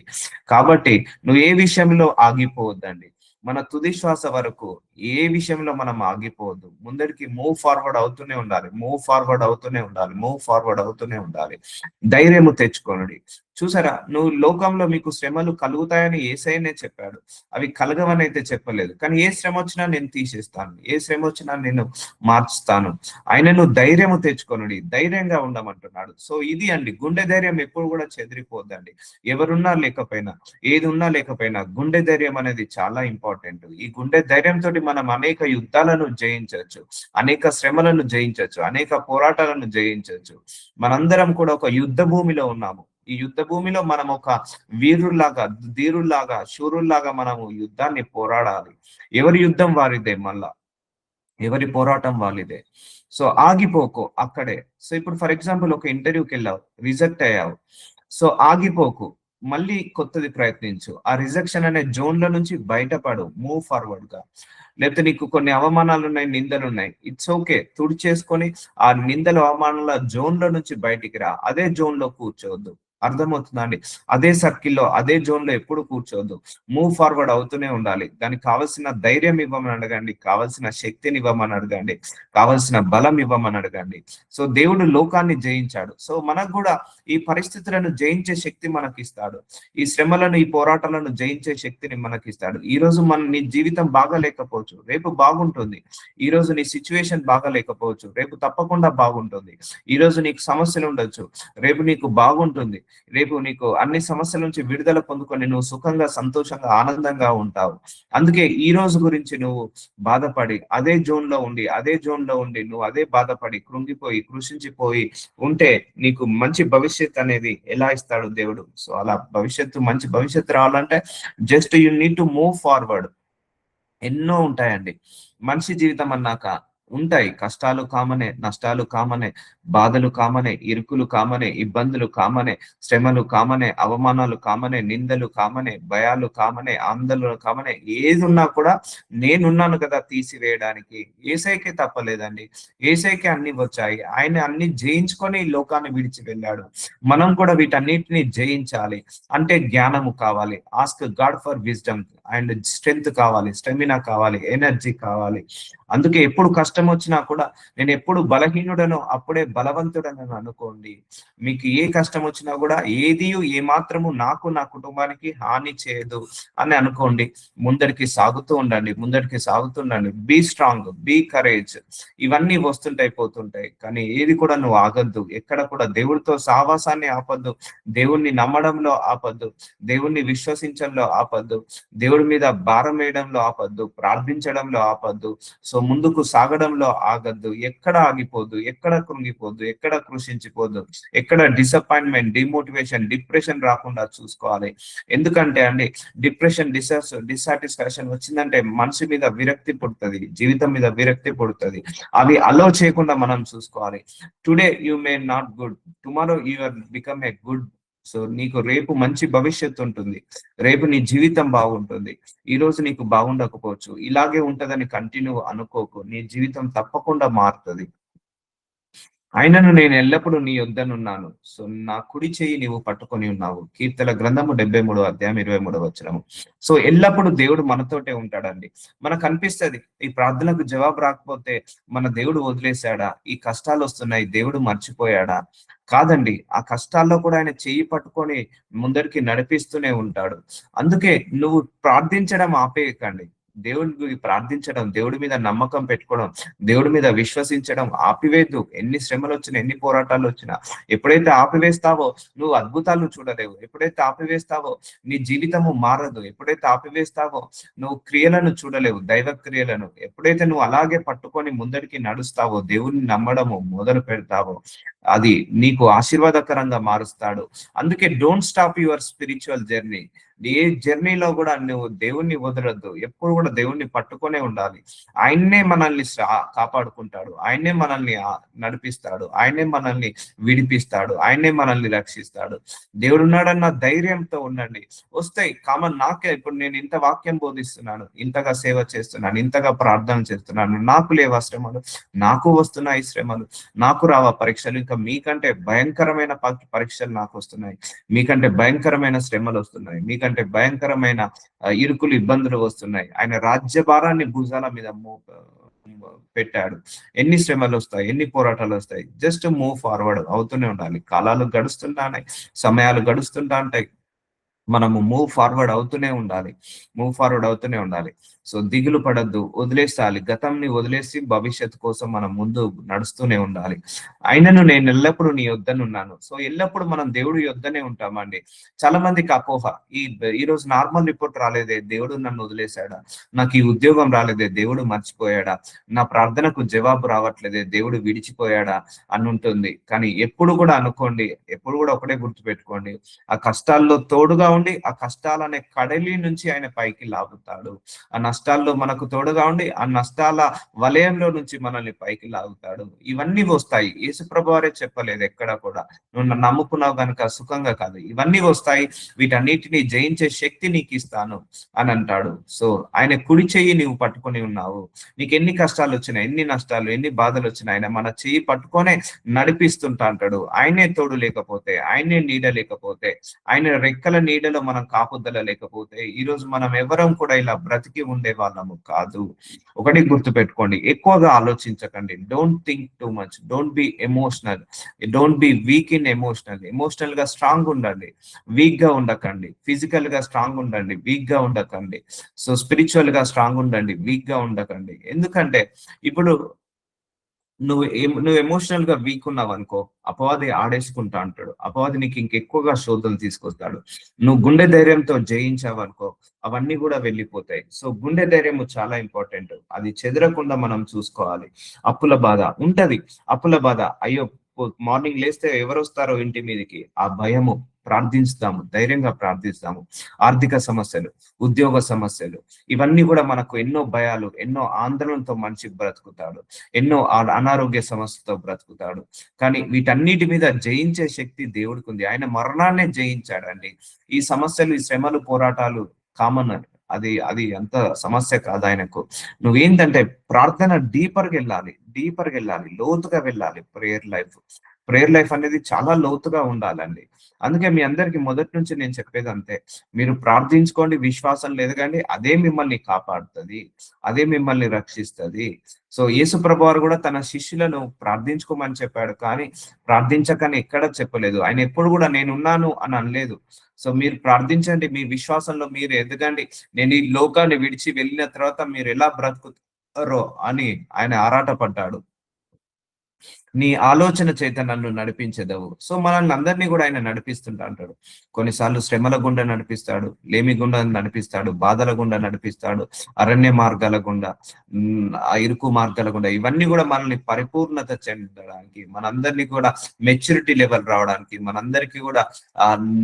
కాబట్టి నువ్వు ఏ విషయంలో ఆగిపోవద్దండి. మన తుది శ్వాస వరకు ఏ విషయంలో మనం ఆగిపోవద్దు. ముందరికి మూవ్ ఫార్వర్డ్ అవుతూనే ఉండాలి, మూవ్ ఫార్వర్డ్ అవుతూనే ఉండాలి, మూవ్ ఫార్వర్డ్ అవుతూనే ఉండాలి. ధైర్యము తెచ్చుకోండి. చూసారా, నువ్వు లోకంలో మీకు శ్రమలు కలుగుతాయని యేసయ్యనే చెప్పాడు. అవి కలగవని అయితే చెప్పలేదు. కానీ ఏ శ్రమ వచ్చినా నేను తీసేస్తాను, ఏ శ్రమ వచ్చినా నేను మార్చుతాను. ఆయనను ధైర్యము తెచ్చుకొనుడి, ధైర్యంగా ఉండమంటున్నాడు. సో ఇది అండి, గుండె ధైర్యం ఎప్పుడు కూడా చెదిరిపోద్దండి. ఎవరున్నా లేకపోయినా, ఏది ఉన్నా లేకపోయినా గుండె ధైర్యం అనేది చాలా ఇంపార్టెంట్. ఈ గుండె ధైర్యంతో మనం అనేక యుద్ధాలను జయించవచ్చు, అనేక శ్రమలను జయించవచ్చు, అనేక పోరాటాలను జయించవచ్చు. మనందరం కూడా ఒక యుద్ధ భూమిలో ఉన్నాము. ఈ యుద్ధ భూమిలో మనం ఒక వీరుల్లాగా, ధీరుల్లాగా, శూరుల్లాగా మనము యుద్ధాన్ని పోరాడాలి. ఎవరి యుద్ధం వారిదే, మళ్ళా ఎవరి పోరాటం వాళ్ళిదే. సో ఆగిపోకు అక్కడే. సో ఇప్పుడు ఫర్ ఎగ్జాంపుల్ ఒక ఇంటర్వ్యూకి వెళ్ళావు, రిజెక్ట్ అయ్యావు. సో ఆగిపోకు, మళ్ళీ కొత్తది ప్రయత్నించు. ఆ రిజెక్షన్ అనే జోన్ లో నుంచి బయటపడు, మూవ్ ఫార్వర్డ్ గా. లేకపోతే నీకు కొన్ని అవమానాలు ఉన్నాయి, నిందలు ఉన్నాయి, ఇట్స్ ఓకే, తుడిచేసుకొని ఆ నిందల అవమానాల జోన్ లో నుంచి బయటికి రా. అదే జోన్ లో కూర్చోవద్దు. అర్థమవుతుందా అండి? అదే సర్కిల్లో, అదే జోన్ లో ఎప్పుడు కూర్చోవద్దు. మూవ్ ఫార్వర్డ్ అవుతూనే ఉండాలి. దానికి కావలసిన ధైర్యం ఇవ్వమని అడగండి, కావలసిన శక్తిని ఇవ్వమని అడగండి, కావలసిన బలం ఇవ్వమని అడగండి. సో దేవుడు లోకాన్ని జయించాడు. సో మనకు కూడా ఈ పరిస్థితులను జయించే శక్తి మనకి ఇస్తాడు. ఈ శ్రమలను, ఈ పోరాటాలను జయించే శక్తిని మనకి ఇస్తాడు. ఈ రోజు నీ జీవితం బాగా లేకపోవచ్చు, రేపు బాగుంటుంది. ఈ రోజు నీ సిచ్యువేషన్ బాగా లేకపోవచ్చు, రేపు తప్పకుండా బాగుంటుంది. ఈ రోజు నీకు సమస్యలు ఉండొచ్చు, రేపు నీకు బాగుంటుంది. రేపు నీకు అన్ని సమస్యల నుంచి విడుదల పొందుకొని నువ్వు సుఖంగా, సంతోషంగా, ఆనందంగా ఉంటావు. అందుకే ఈ రోజు గురించి నువ్వు బాధపడి అదే జోన్ లో ఉండి నువ్వు అదే బాధపడి కృంగిపోయి కృషించిపోయి ఉంటే నీకు మంచి భవిష్యత్ అనేది ఎలా ఇస్తాడు దేవుడు? సో అలా మంచి భవిష్యత్తు రావాలంటే just you need to move forward. ఎన్నో ఉంటాయండి. మనిషి జీవితం అన్నాక ఉంటాయి. కష్టాలు కామనే, నష్టాలు కామనే, బాధలు కామనే, ఇరుకులు కామనే, ఇబ్బందులు కామనే, శ్రమలు కామనే, అవమానాలు కామనే, నిందలు కామనే, భయాలు కామనే, ఆందోళన కామనే. ఏదున్నా కూడా నేనున్నాను కదా తీసివేయడానికి. యేసయ్యకే తప్పలేదండి. యేసయ్యకే అన్ని వచ్చాయి. ఆయన అన్ని జయించుకొని ఈ లోకాన్ని విడిచి వెళ్ళాడు. మనం కూడా వీటన్నిటిని జయించాలి. అంటే జ్ఞానము కావాలి. Ask God for wisdom and strength కావాలి, స్టెమినా కావాలి, ఎనర్జీ కావాలి. అందుకే ఎప్పుడు కష్టం వచ్చినా కూడా నేను ఎప్పుడు బలహీనుడనో అప్పుడే బలవంతుడనని అనుకోండి. మీకు ఏ కష్టం వచ్చినా కూడా ఏది ఏ మాత్రము నాకు నా కుటుంబానికి హాని చేయదు అని అనుకోండి. ముందరికి సాగుతుండండి. Be strong, be courage. ఇవన్నీ వస్తుంటాయి పోతుంటాయి, కానీ ఏది కూడా నువ్వు ఆగద్దు. ఎక్కడ కూడా దేవుడితో సావాసాన్ని ఆపద్దు, దేవుణ్ణి నమ్మడంలో ఆపద్దు, దేవుణ్ణి విశ్వసించడంలో ఆపద్దు, దేవుడి మీద భారం వేయడంలో ఆపద్దు, ప్రార్థించడంలో ఆపద్దు. సో ముందుకు సాగడంలో ఆగద్దు. ఎక్కడ ఆగిపోద్దు, ఎక్కడ కృంగిపోద్దు, ఎక్కడ కృషించిపోద్దు, ఎక్కడ డిసప్పాయింట్మెంట్, డిమోటివేషన్, డిప్రెషన్ రాకుండా చూసుకోవాలి. ఎందుకంటే అండి డిస్సాటిస్ఫాక్షన్ వచ్చిందంటే మనసు మీద విరక్తి పుడుతుంది, జీవితం మీద విరక్తి పుడుతుంది. అవి అలో చేయకుండా మనం చూసుకోవాలి. Today you may not good, tomorrow you are become a good. So నీకు రేపు మంచి భవిష్యత్తు ఉంటుంది, రేపు నీ జీవితం బాగుంటుంది. ఈ రోజు నీకు బాగుండకపోవచ్చు, ఇలాగే ఉంటదని కంటిన్యూ అనుకోకు. నీ జీవితం తప్పకుండా మారుతుంది. ఆయనను నేను ఎల్లప్పుడూ నీ యొద్దనున్నాను, సో నా కుడి చెయ్యి నీవు పట్టుకొని ఉన్నావు. కీర్తన గ్రంథము 73:23. సో ఎల్లప్పుడూ దేవుడు మనతోటే ఉంటాడండి. మనకు అనిపిస్తుంది ఈ ప్రార్థనకు జవాబు రాకపోతే మన దేవుడు వదిలేశాడా, ఈ కష్టాలు వస్తున్నాయి దేవుడు మర్చిపోయాడా? కాదండి, ఆ కష్టాల్లో కూడా ఆయన చెయ్యి పట్టుకొని ముందరికి నడిపిస్తూనే ఉంటాడు. అందుకే నువ్వు ప్రార్థించడం ఆపేయకండి. దేవుడికి ప్రార్థించడం, దేవుడి మీద నమ్మకం పెట్టుకోవడం, దేవుడి మీద విశ్వసించడం ఆపివేద్దు. ఎన్ని శ్రమలు వచ్చినా, ఎన్ని పోరాటాలు వచ్చినా, ఎప్పుడైతే ఆపివేస్తావో నువ్వు అద్భుతాలు చూడలేవు. ఎప్పుడైతే ఆపివేస్తావో నీ జీవితము మారదు. ఎప్పుడైతే ఆపివేస్తావో నువ్వు క్రియలను చూడలేవు, దైవ క్రియలను. ఎప్పుడైతే నువ్వు అలాగే పట్టుకొని ముందరికి నడుస్తావో, దేవుడిని నమ్మడము మొదలు పెడతావో, అది నీకు ఆశీర్వాదకరంగా మారుస్తాడు. అందుకే don't stop your spiritual journey. ఏ జర్నీలో కూడా నువ్వు దేవుణ్ణి వదలొద్దు. ఎప్పుడు కూడా దేవుణ్ణి పట్టుకొనే ఉండాలి. ఆయన్నే మనల్ని కాపాడుకుంటాడు, ఆయన్నే మనల్ని నడిపిస్తాడు, ఆయన్నే మనల్ని విడిపిస్తాడు, ఆయన్నే మనల్ని రక్షిస్తాడు. దేవుడు ఉన్నాడన్న ధైర్యంతో ఉండండి. వస్తాయి కామన్. నాకే ఇప్పుడు నేను ఇంత వాక్యం బోధిస్తున్నాను, ఇంతగా సేవ చేస్తున్నాను, ఇంతగా ప్రార్థన చేస్తున్నాను, నాకు లేవా శ్రమలు? నాకు వస్తున్నాయి శ్రమలు. నాకు రావా పరీక్షలు? ఇంకా మీకంటే భయంకరమైన పరీక్షలు నాకు వస్తున్నాయి, మీకంటే భయంకరమైన శ్రమలు వస్తున్నాయి, మీకంటే భయంకరమైన ఇరుకులు, ఇబ్బందులు వస్తున్నాయి. ఆయన రాజ్యభారాన్ని భుజాల మీద పెట్టాడు. ఎన్ని శ్రమలు వస్తాయి, ఎన్ని పోరాటాలు వస్తాయి, జస్ట్ మూవ్ ఫార్వర్డ్ అవుతూనే ఉండాలి. కాలాలు గడుస్తుంటాయి, సమయాలు గడుస్తుంటా ఉంటాయి, మనము మూవ్ ఫార్వర్డ్ అవుతూనే ఉండాలి. సో దిగులు పడద్దు, వదిలేసాలి. గతంని వదిలేసి భవిష్యత్తు కోసం మనం ముందు నడుస్తూనే ఉండాలి. ఆయనను నేను ఎల్లప్పుడూ నీ యొద్దనున్నాను. సో ఎల్లప్పుడు మనం దేవుడి యొద్దనే ఉంటామండి. చాలా మందికి అపోహ, ఈ రోజు నార్మల్ రిపోర్ట్ రాలేదే, దేవుడు నన్ను వదిలేశాడా? నాకు ఈ ఉద్యోగం రాలేదే, దేవుడు మర్చిపోయాడా? నా ప్రార్థనకు జవాబు రావట్లేదే, దేవుడు విడిచిపోయాడా అని ఉంటుంది. కానీ ఎప్పుడు కూడా అనుకోండి, ఎప్పుడు కూడా ఒకటే గుర్తుపెట్టుకోండి, ఆ కష్టాల్లో తోడుగా ఉండి ఆ కష్టాలనే కడలి నుంచి ఆయన పైకి లాగుతాడు. ఆ నష్టాల్లో మనకు తోడుగా ఉండి ఆ నష్టాల వలయంలో నుంచి మనల్ని పైకి లాగుతాడు. ఇవన్నీ వస్తాయి. యేసుప్రభు వారే చెప్పలేదు ఎక్కడ కూడా, నువ్వు నన్ను నమ్ముకున్నావు కనుక సుఖంగా కాదు, ఇవన్నీ వస్తాయి, వీటన్నిటిని జయించే శక్తి నీకు ఇస్తాను అని అంటాడు. సో ఆయన కుడి చెయ్యి నీవు పట్టుకొని ఉన్నావు. నీకు ఎన్ని కష్టాలు వచ్చినా, ఎన్ని నష్టాలు, ఎన్ని బాధలు వచ్చినా ఆయన మన చెయ్యి పట్టుకొనే నడిపిస్తుంటా అంటాడు. ఆయనే తోడు లేకపోతే, ఆయనే నీడ లేకపోతే, ఆయన రెక్కల నీడలో మనం కాపుదల లేకపోతే ఈ రోజు మనం ఎవరం కూడా ఇలా బ్రతికి ఉండే వాళ్ళము కాదు. ఒకటి గుర్తు పెట్టుకోండి, ఎక్కువగా ఆలోచించకండి. Don't think too much, don't be emotional, don't be week in emotional గా స్ట్రాంగ్ ఉండండి, వీక్ గా ఉండకండి. ఫిజికల్ గా స్ట్రాంగ్ ఉండండి, వీక్ గా ఉండకండి. సో స్పిరిచువల్ గా స్ట్రాంగ్ ఉండండి, వీక్ గా ఉండకండి. ఎందుకంటే ఇప్పుడు నువ్వు ఎమోషనల్ గా వీక్ ఉన్నావు అనుకో, అపవాది ఆడేసుకుంటా అంటాడు. అపవాది నీకు ఇంకెక్కువగా శోధనలు తీసుకొస్తాడు. నువ్వు గుండె ధైర్యంతో జయించావు అనుకో, అవన్నీ కూడా వెళ్ళిపోతాయి. సో గుండె ధైర్యము చాలా ఇంపార్టెంట్. అది చెదరకుండా మనం చూసుకోవాలి. అప్పుల బాధ ఉంటది. అప్పుల బాధ, అయ్యో మార్నింగ్ లేస్తే ఎవరొస్తారో ఇంటి మీదకి, ఆ భయము. ప్రార్థిస్తాము, ధైర్యంగా ప్రార్థిస్తాము. ఆర్థిక సమస్యలు, ఉద్యోగ సమస్యలు, ఇవన్నీ కూడా మనకు ఎన్నో భయాలు, ఎన్నో ఆందోళనతో మనిషి బ్రతుకుతాడు. ఎన్నో అనారోగ్య సమస్యతో బ్రతుకుతాడు. కానీ వీటన్నిటి మీద జయించే శక్తి దేవుడికి ఉంది. ఆయన మరణాన్నే జయించాడండి. ఈ సమస్యలు, ఈ శ్రమలు, పోరాటాలు కామన్. అది అది అంత సమస్య కాదు ఆయనకు. నువ్వేంటంటే ప్రార్థన డీపర్గా వెళ్ళాలి, లోతుగా వెళ్ళాలి. ప్రేయర్ లైఫ్ అనేది చాలా లోతుగా ఉండాలండి. అందుకే మీ అందరికి మొదటి నుంచి నేను చెప్పేది అంతే. మీరు ప్రార్థించుకోండి, విశ్వాసం లేదు కానీ అదే మిమ్మల్ని కాపాడుతుంది, అదే మిమ్మల్ని రక్షిస్తుంది. సో యేసుప్రభు వారు కూడా తన శిష్యులను ప్రార్థించుకోమని చెప్పాడు, కానీ ప్రార్థించకని ఎక్కడ చెప్పలేదు. ఆయన ఎప్పుడు కూడా నేనున్నాను అని అనలేదు. సో మీరు ప్రార్థించండి, మీ విశ్వాసంలో మీరు ఎదగండి. నేను ఈ లోకాన్ని విడిచి వెళ్ళిన తర్వాత మీరు ఎలా బ్రతుకుతారో అని ఆయన ఆరాటపడ్డాడు. నీ ఆలోచన చేత నన్ను నడిపించెదవు. సో మనల్ని అందరినీ కూడా ఆయన నడిపిస్తుంటా అంటాడు. కొన్నిసార్లు శ్రమల గుండా నడిపిస్తాడు, లేమి గుండా నడిపిస్తాడు, బాధల గుండా నడిపిస్తాడు, అరణ్య మార్గాల గుండా, ఆ ఇరుకు మార్గాల గుండా. ఇవన్నీ కూడా మనల్ని పరిపూర్ణత చెందడానికి, మనందరినీ కూడా మెచ్యూరిటీ లెవెల్ రావడానికి, మనందరికీ కూడా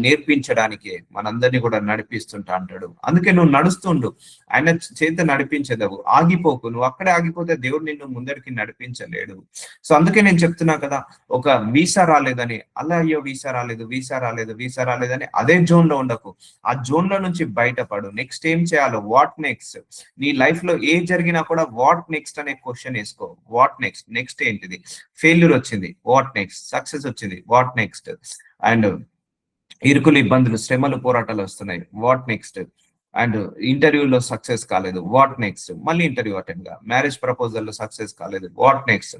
నేర్పించడానికి మనందరినీ కూడా నడిపిస్తుంటా అంటాడు. అందుకే నువ్వు నడుస్తుండు, ఆయన చేత నడిపించదవు. ఆగిపోకు. నువ్వు అక్కడే ఆగిపోతే దేవుడు నిన్ను ముందరికి నడిపించలేడు. సో అందుకే నేను చెప్తున్నా కదా, ఒక వీసా రాలేదని అలా, అయ్యో వీసా రాలేదని అదే జోన్ లో ఉండకు. ఆ జోన్ లో నుంచి బయటపడు. నెక్స్ట్ ఏం చేయాలో, వాట్ నెక్స్ట్. నీ లైఫ్ లో ఏ జరిగినా కూడా వాట్ నెక్స్ట్ అనే క్వశ్చన్ వేసుకో. వాట్ నెక్స్ట్, నెక్స్ట్ ఏంటిది? ఫెయిల్యూర్ వచ్చింది, వాట్ నెక్స్ట్? సక్సెస్ వచ్చింది, వాట్ నెక్స్ట్? అండ్ ఇరుకులు, ఇబ్బందులు, శ్రమలు, పోరాటాలు వస్తున్నాయి, వాట్ నెక్స్ట్? అండ్ ఇంటర్వ్యూలో సక్సెస్ కాలేదు, వాట్ నెక్స్ట్? మళ్ళీ ఇంటర్వ్యూ అటెండ్ గా. మ్యారేజ్ ప్రపోజల్ లో సక్సెస్ కాలేదు, వాట్ నెక్స్ట్?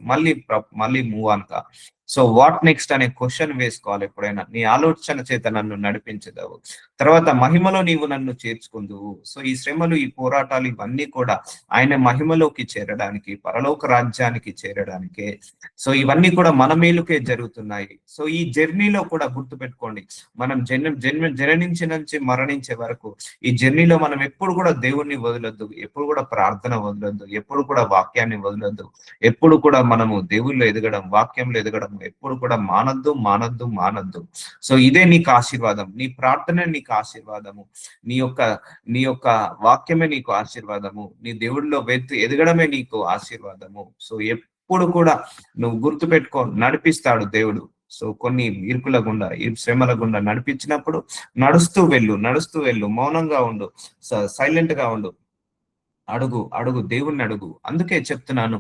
మళ్ళీ మూవ్ ఆన్ కా. సో వాట్ నెక్స్ట్ అనే క్వశ్చన్ వేసుకోవాలి ఎప్పుడైనా. నీ ఆలోచన చేత నన్ను నడిపించదవు, తర్వాత మహిమలో నీవు నన్ను చేర్చుకుందువు. సో ఈ శ్రమలు, ఈ పోరాటాలు, ఇవన్నీ కూడా ఆయన మహిమలోకి చేరడానికి, పరలోక రాజ్యానికి చేరడానికే. సో ఇవన్నీ కూడా మన మేలుకే జరుగుతున్నాయి. సో ఈ జర్నీలో కూడా గుర్తుపెట్టుకోండి, మనం జననించి నుంచి మరణించే వరకు ఈ జర్నీలో మనం ఎప్పుడు కూడా దేవుణ్ణి వదలొద్దు, ఎప్పుడు కూడా ప్రార్థన వదలొద్దు, ఎప్పుడు కూడా వాక్యాన్ని వదలొద్దు. ఎప్పుడు కూడా మనము దేవుళ్ళు ఎదగడం, వాక్యంలో ఎదగడం ఎప్పుడు కూడా మానద్దు. సో ఇదే నీకు ఆశీర్వాదం. నీ ప్రార్థన నీకు ఆశీర్వాదము, నీ యొక్క వాక్యమే నీకు ఆశీర్వాదము, నీ దేవుడిలో ఎదగడమే నీకు ఆశీర్వాదము. సో ఎప్పుడు కూడా నువ్వు గుర్తు పెట్టుకో, నడిపిస్తాడు దేవుడు. సో కొన్ని ఇరుకుల గుండా, శ్రమల గుండా నడిపించినప్పుడు నడుస్తూ వెళ్ళు, మౌనంగా ఉండు, సైలెంట్ గా ఉండు. అడుగు దేవుణ్ణి అడుగు. అందుకే చెప్తున్నాను,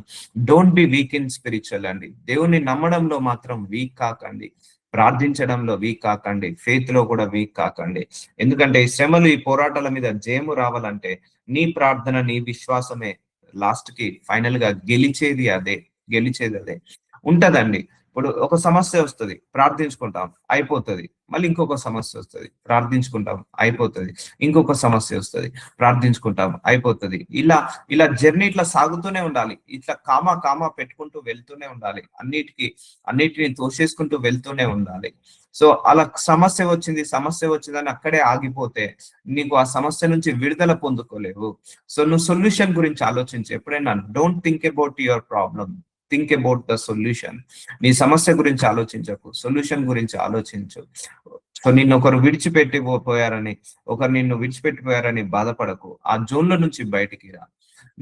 don't be week in spiritual అండి. దేవుణ్ణి నమ్మడంలో మాత్రం వీక్ కాకండి, ప్రార్థించడంలో వీక్ కాకండి, ఫెయిత్ లో కూడా వీక్ కాకండి. ఎందుకంటే ఈ శ్రమలు, ఈ పోరాటాల మీద జయము రావాలంటే నీ ప్రార్థన, నీ విశ్వాసమే లాస్ట్ కి ఫైనల్ గా గెలిచేది అదే ఉంటదండి. ఇప్పుడు ఒక సమస్య వస్తుంది, ప్రార్థించుకుంటాం, అయిపోతుంది. మళ్ళీ ఇంకొక సమస్య వస్తుంది, ప్రార్థించుకుంటాం, అయిపోతుంది. ఇంకొక సమస్య వస్తుంది, ప్రార్థించుకుంటాం, అయిపోతుంది. ఇలా జర్నీ ఇట్లా సాగుతూనే ఉండాలి. ఇట్లా కామా పెట్టుకుంటూ వెళ్తూనే ఉండాలి. అన్నిటిని తోసేసుకుంటూ వెళ్తూనే ఉండాలి. సో అలా సమస్య వచ్చిందని అక్కడే ఆగిపోతే నీకు ఆ సమస్య నుంచి విడుదల పొందుకోలేవు. సో నువ్వు సొల్యూషన్ గురించి ఆలోచించు ఎప్పుడైనా. Don't think about your problem, think about the solution. నీ సమస్య గురించి ఆలోచించకు, సొల్యూషన్ గురించి ఆలోచించు. సో నిన్ను ఒకరు విడిచిపెట్టిపోయారని బాధపడకు. ఆ జోన్ లో నుంచి బయటికి రా.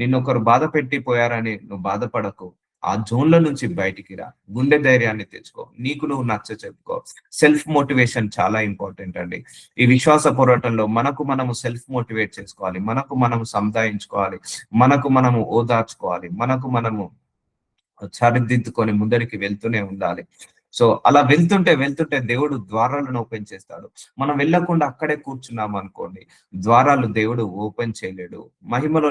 నిన్ను ఒకరు బాధ పెట్టిపోయారని నువ్వు బాధపడకు. ఆ జోన్ లో నుంచి బయటికి రా. గుండె ధైర్యాన్ని తెచ్చుకో. నీకు నువ్వు చెప్పుకో. సెల్ఫ్ మోటివేషన్ చాలా ఇంపార్టెంట్ అండి. ఈ విశ్వాస పోరాటంలో మనము సెల్ఫ్ మోటివేట్ చేసుకోవాలి, మనము సంధాయించుకోవాలి, మనము ఓదార్చుకోవాలి, మనము సరిదిద్దుకొని ముందరికి వెళ్తూనే ఉండాలి. సో అలా వెళ్తుంటే వెళ్తుంటే దేవుడు ద్వారాలను ఓపెన్ చేస్తాడు. మనం వెళ్ళకుండా అక్కడే కూర్చున్నాం అనుకోండి, ద్వారాలు దేవుడు ఓపెన్ చేయలేడు. మహిమలో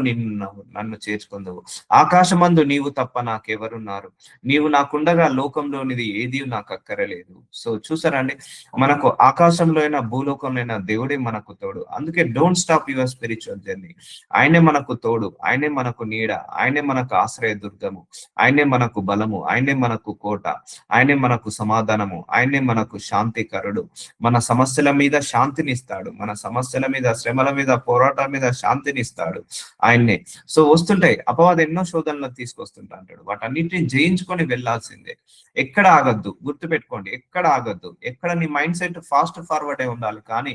నన్ను చేర్చుకుందువు. ఆకాశమందు నీవు తప్ప నాకెవరున్నారు? నీవు నాకుండగా లోకంలోనిది ఏది నాకు అక్కరలేదు. సో చూసారండి, మనకు ఆకాశంలో అయినా భూలోకంలో అయినా దేవుడే మనకు తోడు. అందుకే don't stop your spiritual journey. ఆయనే మనకు తోడు, ఆయనే మనకు నీడ, ఆయనే మనకు ఆశ్రయ దుర్గము, ఆయనే మనకు బలము, ఆయనే మనకు కోట, ఆయనే మనకు సమాధానము, ఆయనే మనకు శాంతికరుడు. మన సమస్యల మీద శాంతినిస్తాడు, మన సమస్యల మీద, శ్రమల మీద, పోరాటాల మీద శాంతినిస్తాడు ఆయన్నే. సో వస్తుంటాయి అపవాది, ఎన్నో శోధనలు తీసుకొస్తుంటా అంటాడు. వాటన్నిటిని జయించుకొని వెళ్లాల్సిందే. ఎక్కడ ఆగద్దు, గుర్తు పెట్టుకోండి, ఎక్కడ ఆగద్దు. ఎక్కడ నీ మైండ్ సెట్ ఫాస్ట్ ఫార్వర్డ్ ఉండాలి, కానీ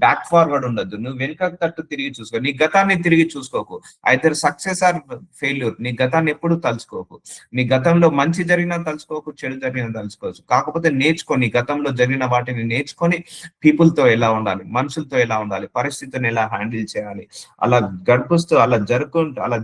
బ్యాక్ ఫార్వర్డ్ ఉండద్దు. నువ్వు వెనుకకు తట్టు తిరిగి చూసుకో, నీ గతాన్ని తిరిగి చూసుకోకు. Either success or failure. నీ గతాన్ని ఎప్పుడు తలుచుకోకు. నీ గతంలో మంచి జరిగినా తలుచుకోకు, చెడు జరిగినా తలుచుకోవచ్చు. కాకపోతే నేర్చుకో, నీ గతంలో జరిగిన వాటిని నేర్చుకొని people తో ఎలా ఉండాలి, మనుషులతో ఎలా ఉండాలి, పరిస్థితిని ఎలా హ్యాండిల్ చేయాలి, అలా గడుపుస్తూ అలా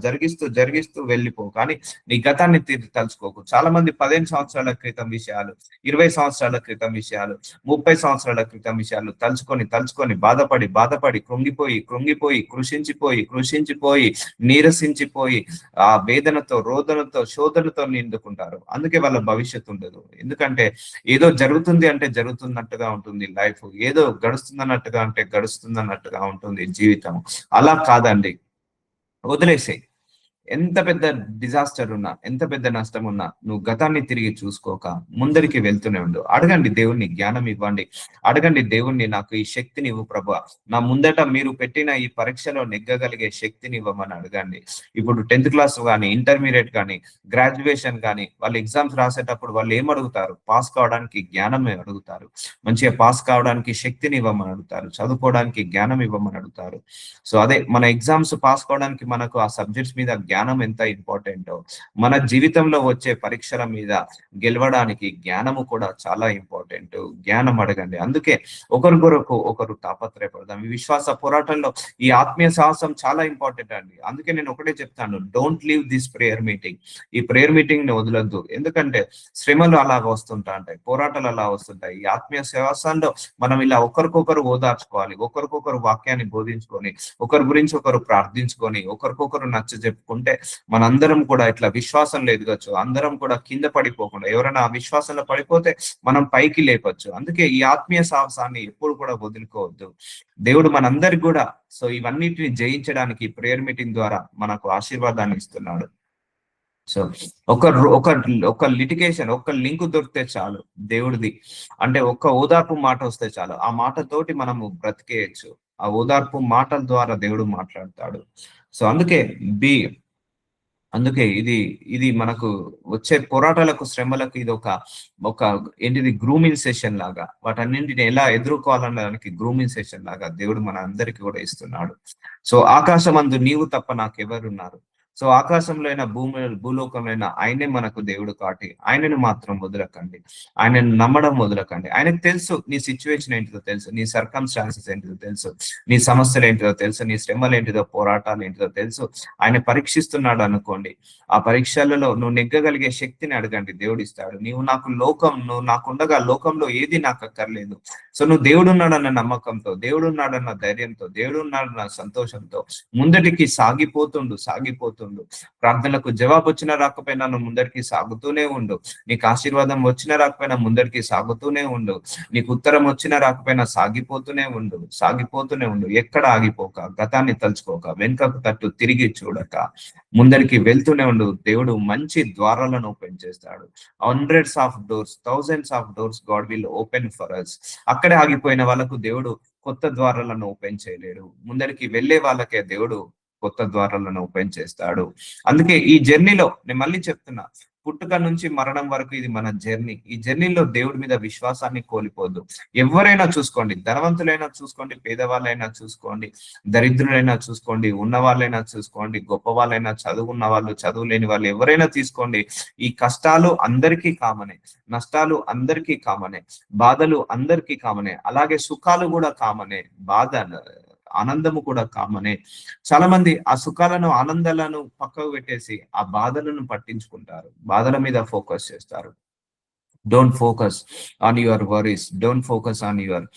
జరిగిస్తూ వెళ్ళిపో. కానీ నీ గతాన్ని తిరిగి తలుచుకోకు. చాలా మంది 15 సంవత్సరాల క్రితం విషయాలు, 20 సంవత్సరాల క్రితం విషయాలు, 30 సంవత్సరాల క్రితం విషయాలు తలుచుకొని బాధపడి కృంగిపోయి కృషించిపోయి నీరసించిపోయి ఆ వేదనతో, రోదనతో, శోధనతో నిండుకుంటారు. అందుకే వాళ్ళ భవిష్యత్తు ఉండదు. ఎందుకంటే ఏదో జరుగుతుంది అంటే జరుగుతున్నట్టుగా ఉంటుంది లైఫ్, ఏదో గడుస్తున్నట్టుగా ఉంటుంది జీవితం. అలా కాదండి, వదిలేసేయ్. ఎంత పెద్ద డిజాస్టర్ ఉన్నా, ఎంత పెద్ద నష్టం ఉన్నా, నువ్వు గతాన్ని తిరిగి చూసుకోక ముందరికి వెళ్తూనే ఉండు. అడగండి దేవుణ్ణి జ్ఞానం ఇవ్వండి. అడగండి దేవుణ్ణి, నాకు ఈ శక్తిని ఇవ్వు ప్రభా, నా ముందట మీరు పెట్టిన ఈ పరీక్షలో నెగ్గగలిగే శక్తిని ఇవ్వమని అడగండి. ఇప్పుడు 10th క్లాస్ కానీ, ఇంటర్మీడియట్ కానీ, గ్రాడ్యుయేషన్ కానీ, వాళ్ళు ఎగ్జామ్స్ రాసేటప్పుడు వాళ్ళు ఏం అడుగుతారు? పాస్ కావడానికి జ్ఞానం అడుగుతారు, మంచిగా పాస్ కావడానికి శక్తిని ఇవ్వమని అడుగుతారు, చదువుకోవడానికి జ్ఞానం ఇవ్వమని అడుగుతారు. సో అదే మన ఎగ్జామ్స్ పాస్ కావడానికి మనకు ఆ సబ్జెక్ట్స్ మీద జ్ఞానం ఎంత ఇంపార్టెంటో, మన జీవితంలో వచ్చే పరీక్షల మీద గెలవడానికి జ్ఞానము కూడా చాలా ఇంపార్టెంట్. జ్ఞానం అడగండి. అందుకే ఒకరి కొరకు ఒకరు తాపత్రయపడదాం. ఈ విశ్వాస పోరాటంలో ఈ ఆత్మీయ సాహసం చాలా ఇంపార్టెంట్ అండి. అందుకే నేను ఒకటే చెప్తాను, don't leave this prayer meeting. ఈ ప్రేయర్ మీటింగ్ ని వదలొద్దు. ఎందుకంటే శ్రమలు అలాగ వస్తుంటాయి, పోరాటాలు అలా వస్తుంటాయి. ఈ ఆత్మీయ సాహసంలో మనం ఇలా ఒకరికొకరు ఓదార్చుకోవాలి, ఒకరికొకరు వాక్యాన్ని బోధించుకొని, ఒకరి గురించి ఒకరు ప్రార్థించుకొని, ఒకరికొకరు నచ్చ చెప్పుకుంటే మనందరం కూడా ఇట్లా విశ్వాసంలో ఎదగచ్చు. అందరం కూడా కింద పడిపోకుండా, ఎవరైనా ఆ విశ్వాసంలో పడిపోతే మనం పైకి లేపొచ్చు. అందుకే ఈ ఆత్మీయ సాహసాన్ని ఎప్పుడు కూడా వదులుకోవద్దు. దేవుడు మనందరికి కూడా సో ఇవన్నిటిని జయించడానికి ప్రేయర్ మీటింగ్ ద్వారా మనకు ఆశీర్వాదాన్ని ఇస్తున్నాడు. సో ఒక ఒక ఒక లిటిగేషన్, ఒక లింక్ దొరికితే చాలు దేవుడిది, అంటే ఒక్క ఓదార్పు మాట వస్తే చాలు, ఆ మాటతోటి మనము బ్రతికేయచ్చు. ఆ ఓదార్పు మాటల ద్వారా దేవుడు మాట్లాడతాడు. సో బి అందుకే ఇది ఇది మనకు వచ్చే పోరాటాలకు, శ్రమలకు ఇది ఒక ఏంటిది, గ్రూమింగ్ సెషన్ లాగా. వాటన్నింటిని ఎలా ఎదుర్కోవాలనడానికి గ్రూమింగ్ సెషన్ లాగా దేవుడు మన అందరికి కూడా ఇస్తున్నాడు. సో ఆకాశమందు నీవు తప్ప నాకెవరున్నారు? సో ఆకాశంలో అయినా భూలోకంలో అయినా ఆయనే మనకు దేవుడు కాటి ఆయనను మాత్రం వదలకండి. ఆయనను నమ్మడం వదలకండి. ఆయనకు తెలుసు నీ సిచ్యువేషన్ ఏంటిదో తెలుసు, నీ సర్కమ్స్టాన్సెస్ ఏంటిదో తెలుసు, నీ సమస్యలు ఏంటిదో తెలుసు, నీ శ్రమలు ఏంటిదో, పోరాటాలు ఏంటిదో తెలుసు. ఆయన పరీక్షిస్తున్నాడు అనుకోండి, ఆ పరీక్షలలో నువ్వు నెగ్గగలిగే శక్తిని అడగండి, దేవుడు ఇస్తాడు. నువ్వు నాకుండగా లోకంలో ఏది నాకు అక్కర్లేదు. సో నువ్వు దేవుడున్నాడన్న నమ్మకంతో, దేవుడున్నాడన్న ధైర్యంతో, దేవుడున్నాడన్న సంతోషంతో ముందటికి సాగిపోతుండు. ప్రార్థనలకు జవాబు వచ్చినా రాకపోయినా నువ్వు ముందరికి సాగుతూనే ఉండు. నీకు ఆశీర్వాదం వచ్చినా రాకపోయినా ముందరికి సాగుతూనే ఉండు. నీకు ఉత్తరం వచ్చినా రాకపోయినా సాగిపోతూనే ఉండు. ఎక్కడ ఆగిపోక, గతాన్ని తలుచుకోక, వెనుకకు తట్టు తిరిగి చూడక ముందరికి వెళ్తూనే ఉండు. దేవుడు మంచి ద్వారాలను ఓపెన్ చేస్తాడు. Hundreds of doors, thousands of doors god will open for us. అక్కడే ఆగిపోయిన వాళ్ళకు దేవుడు కొత్త ద్వారాలను ఓపెన్ చేయలేడు. ముందరికి వెళ్ళే వాళ్ళకే దేవుడు కొత్త ద్వారాలను ఓపెన్ చేస్తాడు. అందుకే ఈ జర్నీలో నేను మళ్ళీ చెప్తున్నా, పుట్టుక నుంచి మరణం వరకు ఇది మన జర్నీ. ఈ జర్నీలో దేవుడి మీద విశ్వాసాన్ని కోల్పోద్దు. ఎవరైనా చూసుకోండి, ధనవంతులైనా చూసుకోండి, పేదవాళ్ళైనా చూసుకోండి, దరిద్రులైనా చూసుకోండి, ఉన్న వాళ్ళైనా చూసుకోండి, గొప్ప వాళ్ళైనా, చదువున్న వాళ్ళు, చదువు లేని వాళ్ళు, ఎవరైనా తీసుకోండి, ఈ కష్టాలు అందరికీ కామనే, నష్టాలు అందరికీ కామనే, బాధలు అందరికీ కామనే, అలాగే సుఖాలు కూడా కామనే, ఆనందము కూడా కామనే. చాలా మంది ఆ సుఖాలను, ఆనందాలను పక్కకు పెట్టేసి ఆ బాధలను పట్టించుకుంటారు, బాధల మీద ఫోకస్ చేస్తారు. Don't focus on your worries, don't focus on your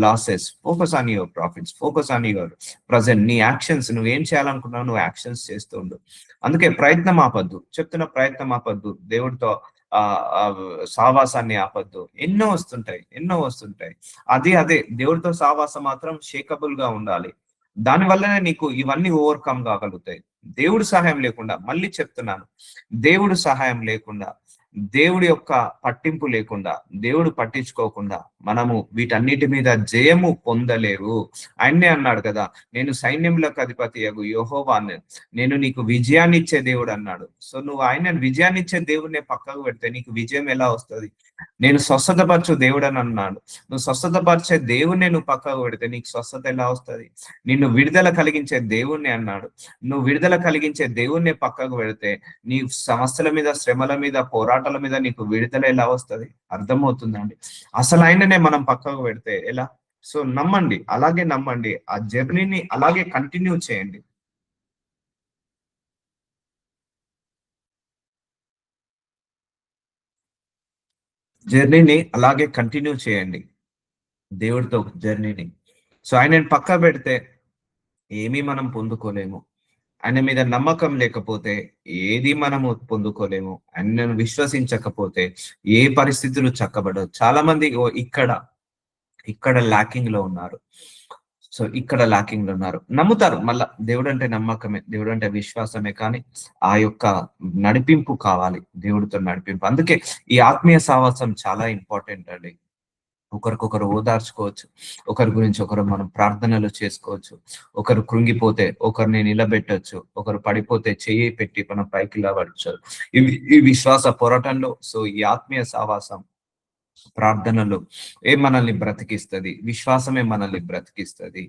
losses, focus on your profits, focus on your present. నీ యాక్షన్స్, నువ్వేం చేయాలనుకున్నావు నువ్వు యాక్షన్స్ చేస్తూ ఉండు. అందుకే ప్రయత్నం ఆపద్దు, చెప్తున్న ప్రయత్నం ఆపద్దు, దేవుడితో ఆ ఆ సావాసాన్ని ఆపద్దు. ఎన్నో వస్తుంటాయి, ఎన్నో వస్తుంటాయి. అదే దేవుడితో సావాసం మాత్రం షేకబుల్ గా ఉండాలి. దాని వల్లనే నీకు ఇవన్నీ ఓవర్కమ్ కాగలుగుతాయి. దేవుడు సహాయం లేకుండా, మళ్ళీ చెప్తున్నాను, దేవుడు సహాయం లేకుండా, దేవుడి యొక్క పట్టింపు లేకుండా, దేవుడు పట్టించుకోకుండా మనము వీటన్నిటి మీద జయము పొందలేవు. ఆయన్నే అన్నాడు కదా, నేను సైన్యములకు అధిపతి యగు యెహోవాను, నేను నీకు విజయాన్ని ఇచ్చే దేవుడు అన్నాడు. సో నువ్వు ఆయన విజయాన్ని ఇచ్చే దేవుడిని పక్కకు పెడితే నీకు విజయం ఎలా వస్తుంది? నేను స్వస్థతపరచు దేవుడు అని అన్నాడు. నువ్వు స్వస్థతపరిచే దేవుణ్ణి నువ్వు పక్కకు పెడితే నీకు స్వస్థత ఎలా వస్తుంది? నిన్ను విడుదల కలిగించే దేవుణ్ణి అన్నాడు. నువ్వు విడుదల కలిగించే దేవుణ్ణి పక్కకు పెడితే నీ సమస్యల మీద, శ్రమల మీద, పోరాటాల మీద నీకు విడుదల ఎలా వస్తుంది? అర్థమవుతుందండి? అసలు ఆయననే మనం పక్కకు పెడితే ఎలా? సో నమ్మండి, అలాగే నమ్మండి, ఆ జర్నీని అలాగే కంటిన్యూ చేయండి. జర్నీని అలాగే కంటిన్యూ చేయండి, దేవుడితో జర్నీని. సో ఆయనని పక్క పెడితే ఏమీ మనం పొందుకోలేము. ఆయన మీద నమ్మకం లేకపోతే ఏది మనము పొందుకోలేము. ఆయనను విశ్వసించకపోతే ఏ పరిస్థితులు చక్కబడవు. చాలా మంది ఇక్కడ ఇక్కడ లాకింగ్ లో ఉన్నారు. సో ఇక్కడ లాకింగ్ లో ఉన్నారు. నమ్ముతారు, మళ్ళా దేవుడు అంటే నమ్మకమే, దేవుడు అంటే విశ్వాసమే, కానీ ఆ యొక్క నడిపింపు కావాలి, దేవుడితో నడిపింపు. అందుకే ఈ ఆత్మీయ సావాసం చాలా ఇంపార్టెంట్ అండి. ఒకరికొకరు ఓదార్చుకోవచ్చు, ఒకరి గురించి ఒకరు మనం ప్రార్థనలు చేసుకోవచ్చు, ఒకరు కృంగిపోతే ఒకరిని నిలబెట్టొచ్చు, ఒకరు పడిపోతే చెయ్యి పెట్టి మనం పైకి లేవచ్చు. ఈ విశ్వాస పోరాటంలో, సో ఈ ఆత్మీయ సావాసం, ప్రార్థనలు మనల్ని బ్రతికిస్తది, విశ్వాసమే మనల్ని బ్రతికిస్తది.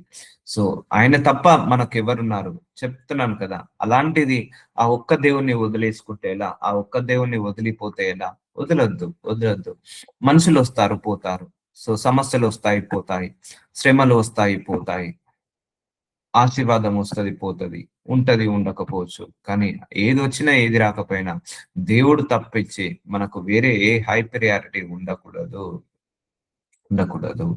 సో ఆయన తప్ప మనకు ఎవరున్నారు? చెప్తున్నాను కదా, అలాంటిది ఆ ఒక్క దేవుణ్ణి వదిలేసుకుంటే ఎలా? ఆ ఒక్క దేవుణ్ణి వదిలిపోతే ఎలా? వదలొద్దు, వదలొద్దు. మనుషులు వస్తారు, పోతారు. సో సమస్యలు వస్తాయి, పోతాయి. శ్రమలు వస్తాయి, పోతాయి. ఆశీర్వాదం వస్తది, పోతది. ఉంటది, ఉండకపోవచ్చు. కానీ ఏది వచ్చినా ఏది రాకపోయినా దేవుడు తప్పించి మనకు వేరే ఏ హై ప్రియారిటీ ఉండకూడదు, ఉండకూడదు.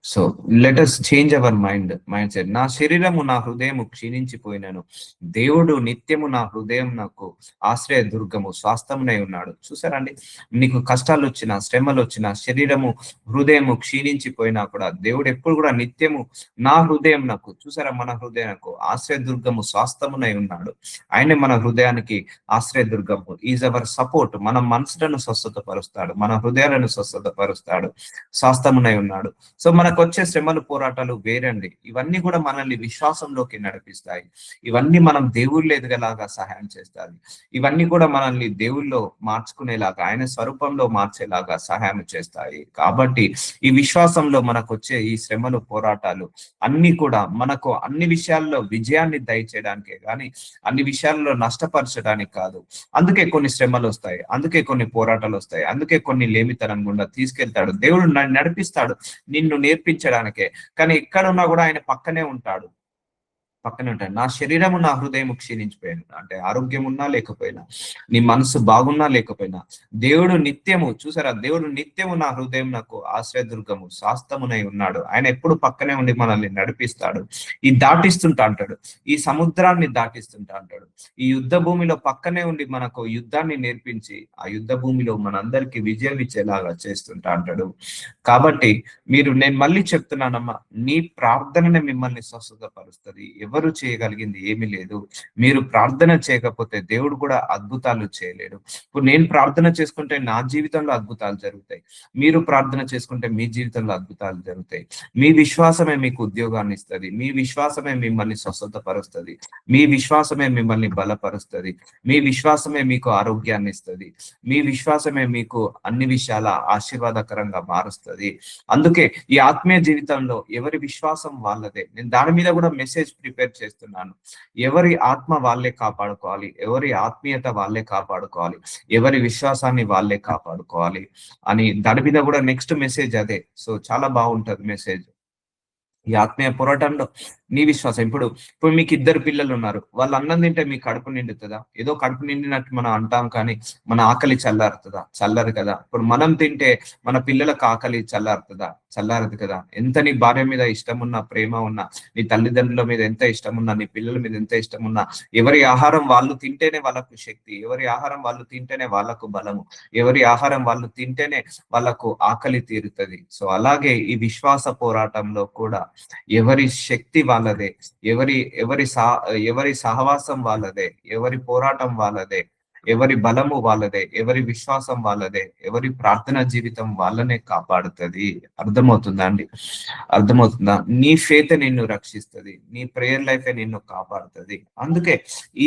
So let us change our mind set. నా శరీరము నా హృదయము క్షీణించిపోయినను, దేవుడు నిత్యము నా హృదయం నాకు ఆశ్రయ దుర్గము స్వాస్థమునై ఉన్నాడు. చూసారండి, నీకు కష్టాలు వచ్చినా, శ్రమలు వచ్చినా, శరీరము హృదయము క్షీణించిపోయినా కూడా దేవుడు ఎప్పుడు కూడా నిత్యము నా హృదయం నాకు, చూసారా, మన హృదయానికి ఆశ్రయ దుర్గము స్వాస్థమునై ఉన్నాడు. ఆయనే మన హృదయానికి ఆశ్రయ దుర్గము. Is our support. మన మనసులను స్వస్థత పరుస్తాడు, మన హృదయాలను స్వస్థత పరుస్తాడు, స్వాస్థమునై ఉన్నాడు. సో మనకు వచ్చే శ్రమలు, పోరాటాలు వేరండి. ఇవన్నీ కూడా మనల్ని విశ్వాసంలోకి నడిపిస్తాయి. ఇవన్నీ మనం దేవుళ్ళు ఎదగలాగా సహాయం చేస్తాయి. ఇవన్నీ కూడా మనల్ని దేవుళ్ళో మార్చుకునేలాగా, ఆయన స్వరూపంలో మార్చేలాగా సహాయం చేస్తాయి. కాబట్టి ఈ విశ్వాసంలో మనకు వచ్చే ఈ శ్రమలు, పోరాటాలు అన్ని కూడా మనకు అన్ని విషయాల్లో విజయాన్ని దయచేయడానికే కానీ అన్ని విషయాల్లో నష్టపరచడానికి కాదు. అందుకే కొన్ని శ్రమలు వస్తాయి, అందుకే కొన్ని పోరాటాలు వస్తాయి, అందుకే కొన్ని లేమితనం గుండా తీసుకెళ్తాడు దేవుడు, నడిపిస్తాడు నిన్ను నేర్పించడానికే. కానీ ఎక్కడున్నా కూడా ఆయన పక్కనే ఉంటాడు, పక్కనే ఉంటాడు. నా శరీరము నా హృదయం క్షీణించిపోయాను అంటే ఆరోగ్యం ఉన్నా లేకపోయినా, నీ మనసు బాగున్నా లేకపోయినా, దేవుడు నిత్యము, చూసారా, దేవుడు నిత్యము నా హృదయం నాకు ఆశ్రయదుర్గము శాస్తమునై ఉన్నాడు. ఆయన ఎప్పుడు పక్కనే ఉండి మనల్ని నడిపిస్తాడు. ఈ దాటిస్తుంటా అంటాడు, ఈ సముద్రాన్ని దాటిస్తుంటా అంటాడు, ఈ యుద్ధ భూమిలో పక్కనే ఉండి మనకు యుద్ధాన్ని నేర్పించి ఆ యుద్ధ భూమిలో మనందరికీ విజయం ఇచ్చేలాగా చేస్తుంటా అంటాడు. కాబట్టి నేను మళ్ళీ చెప్తున్నానమ్మా, నీ ప్రార్థననే మిమ్మల్ని స్వస్థతపరుస్తుంది. ఎవరు చేయగలిగింది ఏమీ లేదు. మీరు ప్రార్థన చేయకపోతే దేవుడు కూడా అద్భుతాలు చేయలేడు. ఇప్పుడు నేను ప్రార్థన చేసుకుంటే నా జీవితంలో అద్భుతాలు జరుగుతాయి, మీరు ప్రార్థన చేసుకుంటే మీ జీవితంలో అద్భుతాలు జరుగుతాయి. మీ విశ్వాసమే మీకు ఉద్యోగాన్ని ఇస్తుంది, మీ విశ్వాసమే మిమ్మల్ని స్వస్థతపరుస్తుంది, మీ విశ్వాసమే మిమ్మల్ని బలపరుస్తుంది, మీ విశ్వాసమే మీకు ఆరోగ్యాన్ని ఇస్తుంది, మీ విశ్వాసమే మీకు అన్ని విషయాల ఆశీర్వాదకరంగా మారుస్తుంది. అందుకే ఈ ఆత్మీయ జీవితంలో ఎవరి విశ్వాసం వాళ్ళదే. నేను దాని మీద కూడా మెసేజ్ ప్రిపేర్ చేస్తున్నాను. ఎవరి ఆత్మ వాళ్ళే కాపాడుకోవాలి, ఎవరి ఆత్మీయత వాళ్ళే కాపాడుకోవాలి, ఎవరి విశ్వాసాన్ని వాళ్ళే కాపాడుకోవాలి అని దాని మీద కూడా నెక్స్ట్ మెసేజ్ అదే. సో చాలా బాగుంటది మెసేజ్. ఈ ఆత్మీయ పోరాటంలో నీ విశ్వాసం ఇప్పుడు మీకు ఇద్దరు పిల్లలు ఉన్నారు. వాళ్ళు అన్నం తింటే మీ కడుపు నిండుతుందా? ఏదో కడుపు నిండినట్టు మనం అంటాం కానీ మన ఆకలి చల్లారుతుందా? చల్లరు కదా. ఇప్పుడు మనం తింటే మన పిల్లలకు ఆకలి చల్లారుతుందా? చల్లారదు కదా. ఎంత నీ భార్య మీద ఇష్టం ఉన్నా, ప్రేమ ఉన్నా, నీ తల్లిదండ్రుల మీద ఎంత ఇష్టం ఉన్నా, నీ పిల్లల మీద ఎంత ఇష్టం ఉన్నా, ఎవరి ఆహారం వాళ్ళు తింటేనే వాళ్ళకు శక్తి, ఎవరి ఆహారం వాళ్ళు తింటేనే వాళ్ళకు బలము, ఎవరి ఆహారం వాళ్ళు తింటేనే వాళ్ళకు ఆకలి తీరుతుంది. సో అలాగే ఈ విశ్వాస పోరాటంలో కూడా ఎవరి శక్తి వాళ్ళదే, ఎవరి ఎవరి సా ఎవరి సహవాసం వాళ్ళదే, ఎవరి పోరాటం వాళ్ళదే, ఎవరి బలము వాళ్ళదే, ఎవరి విశ్వాసం వాళ్ళదే, ఎవరి ప్రార్థన జీవితం వాళ్ళనే కాపాడుతుంది. అర్థమవుతుందా అండి? అర్థమవుతుందా? నీ ఫేత్ నిన్ను రక్షిస్తుంది, నీ ప్రేయర్ లైఫే నిన్ను కాపాడుతుంది. అందుకే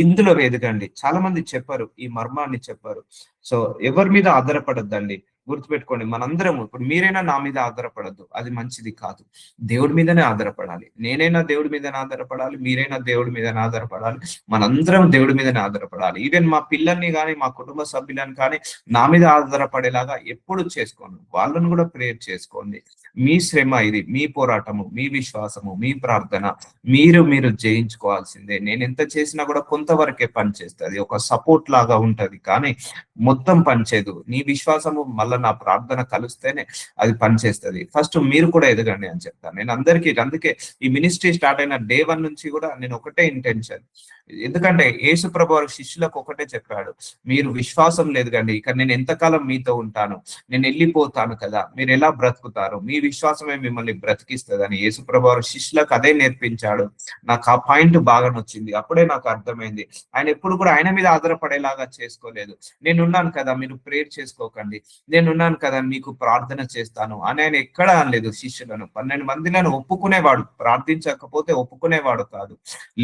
ఇందులో ఎదగండి. చాలా మంది చెప్పారు, ఈ మర్మాన్ని చెప్పారు. సో ఎవరి మీద ఆధారపడద్దండి. గుర్తుపెట్టుకోండి, మనందరము ఇప్పుడు మీరైనా నా మీద ఆధారపడద్దు, అది మంచిది కాదు. దేవుడి మీదనే ఆధారపడాలి. నేనైనా దేవుడి మీదనే ఆధారపడాలి, మీరైనా దేవుడి మీదనే ఆధారపడాలి. మనందరం దేవుడి మీదనే ఆధారపడాలి. ఈవెన్ మా పిల్లల్ని కానీ, మా కుటుంబ సభ్యులను కానీ నా మీద ఆధారపడేలాగా ఎప్పుడు చేసుకోండి. వాళ్ళను కూడా ప్రేయర్ చేసుకోండి. మీ శ్రమ ఇది, మీ పోరాటము, మీ విశ్వాసము, మీ ప్రార్థన మీరు జయించుకోవాల్సిందే. నేను ఎంత చేసినా కూడా కొంతవరకే పనిచేస్తుంది, ఒక సపోర్ట్ లాగా ఉంటది, కానీ మొత్తం పనిచేయదు. నీ విశ్వాసము మళ్ళీ నా ప్రార్థన కలిస్తేనే అది పనిచేస్తుంది. ఫస్ట్ మీరు కూడా ఎదగండి అని చెప్తాను నేను అందరికీ. అందుకే ఈ మినిస్ట్రీ స్టార్ట్ అయిన డే 1 నుంచి కూడా నేను ఒకటే ఇంటెన్షన్. ఎందుకంటే యేసు ప్రభు వారి శిష్యులకు ఒకటే చెప్పాడు, మీరు విశ్వాసం లేదు కండి, ఇక నేను ఎంతకాలం మీతో ఉంటాను, నేను వెళ్ళిపోతాను కదా, మీరు ఎలా బ్రతుకుతారు, మీ విశ్వాసమే మిమ్మల్ని బ్రతికిస్తుందని యేసు ప్రభు వారి శిష్యులకు అదే నేర్పించాడు. నాకు ఆ పాయింట్ బాగా నచ్చింది. అప్పుడే నాకు అర్థమైంది, ఆయన ఎప్పుడు కూడా ఆయన మీద ఆధారపడేలాగా చేసుకోలేదు. నేనున్నాను కదా, మీరు ప్రేయర్ చేసుకోకండి, నేనున్నాను కదా, మీకు ప్రార్థన చేస్తాను అని ఆయన ఎక్కడ అనలేదు. శిష్యులను 12 మందిలను ఒప్పుకునేవాడు, ప్రార్థించకపోతే ఒప్పుకునేవాడు కాదు.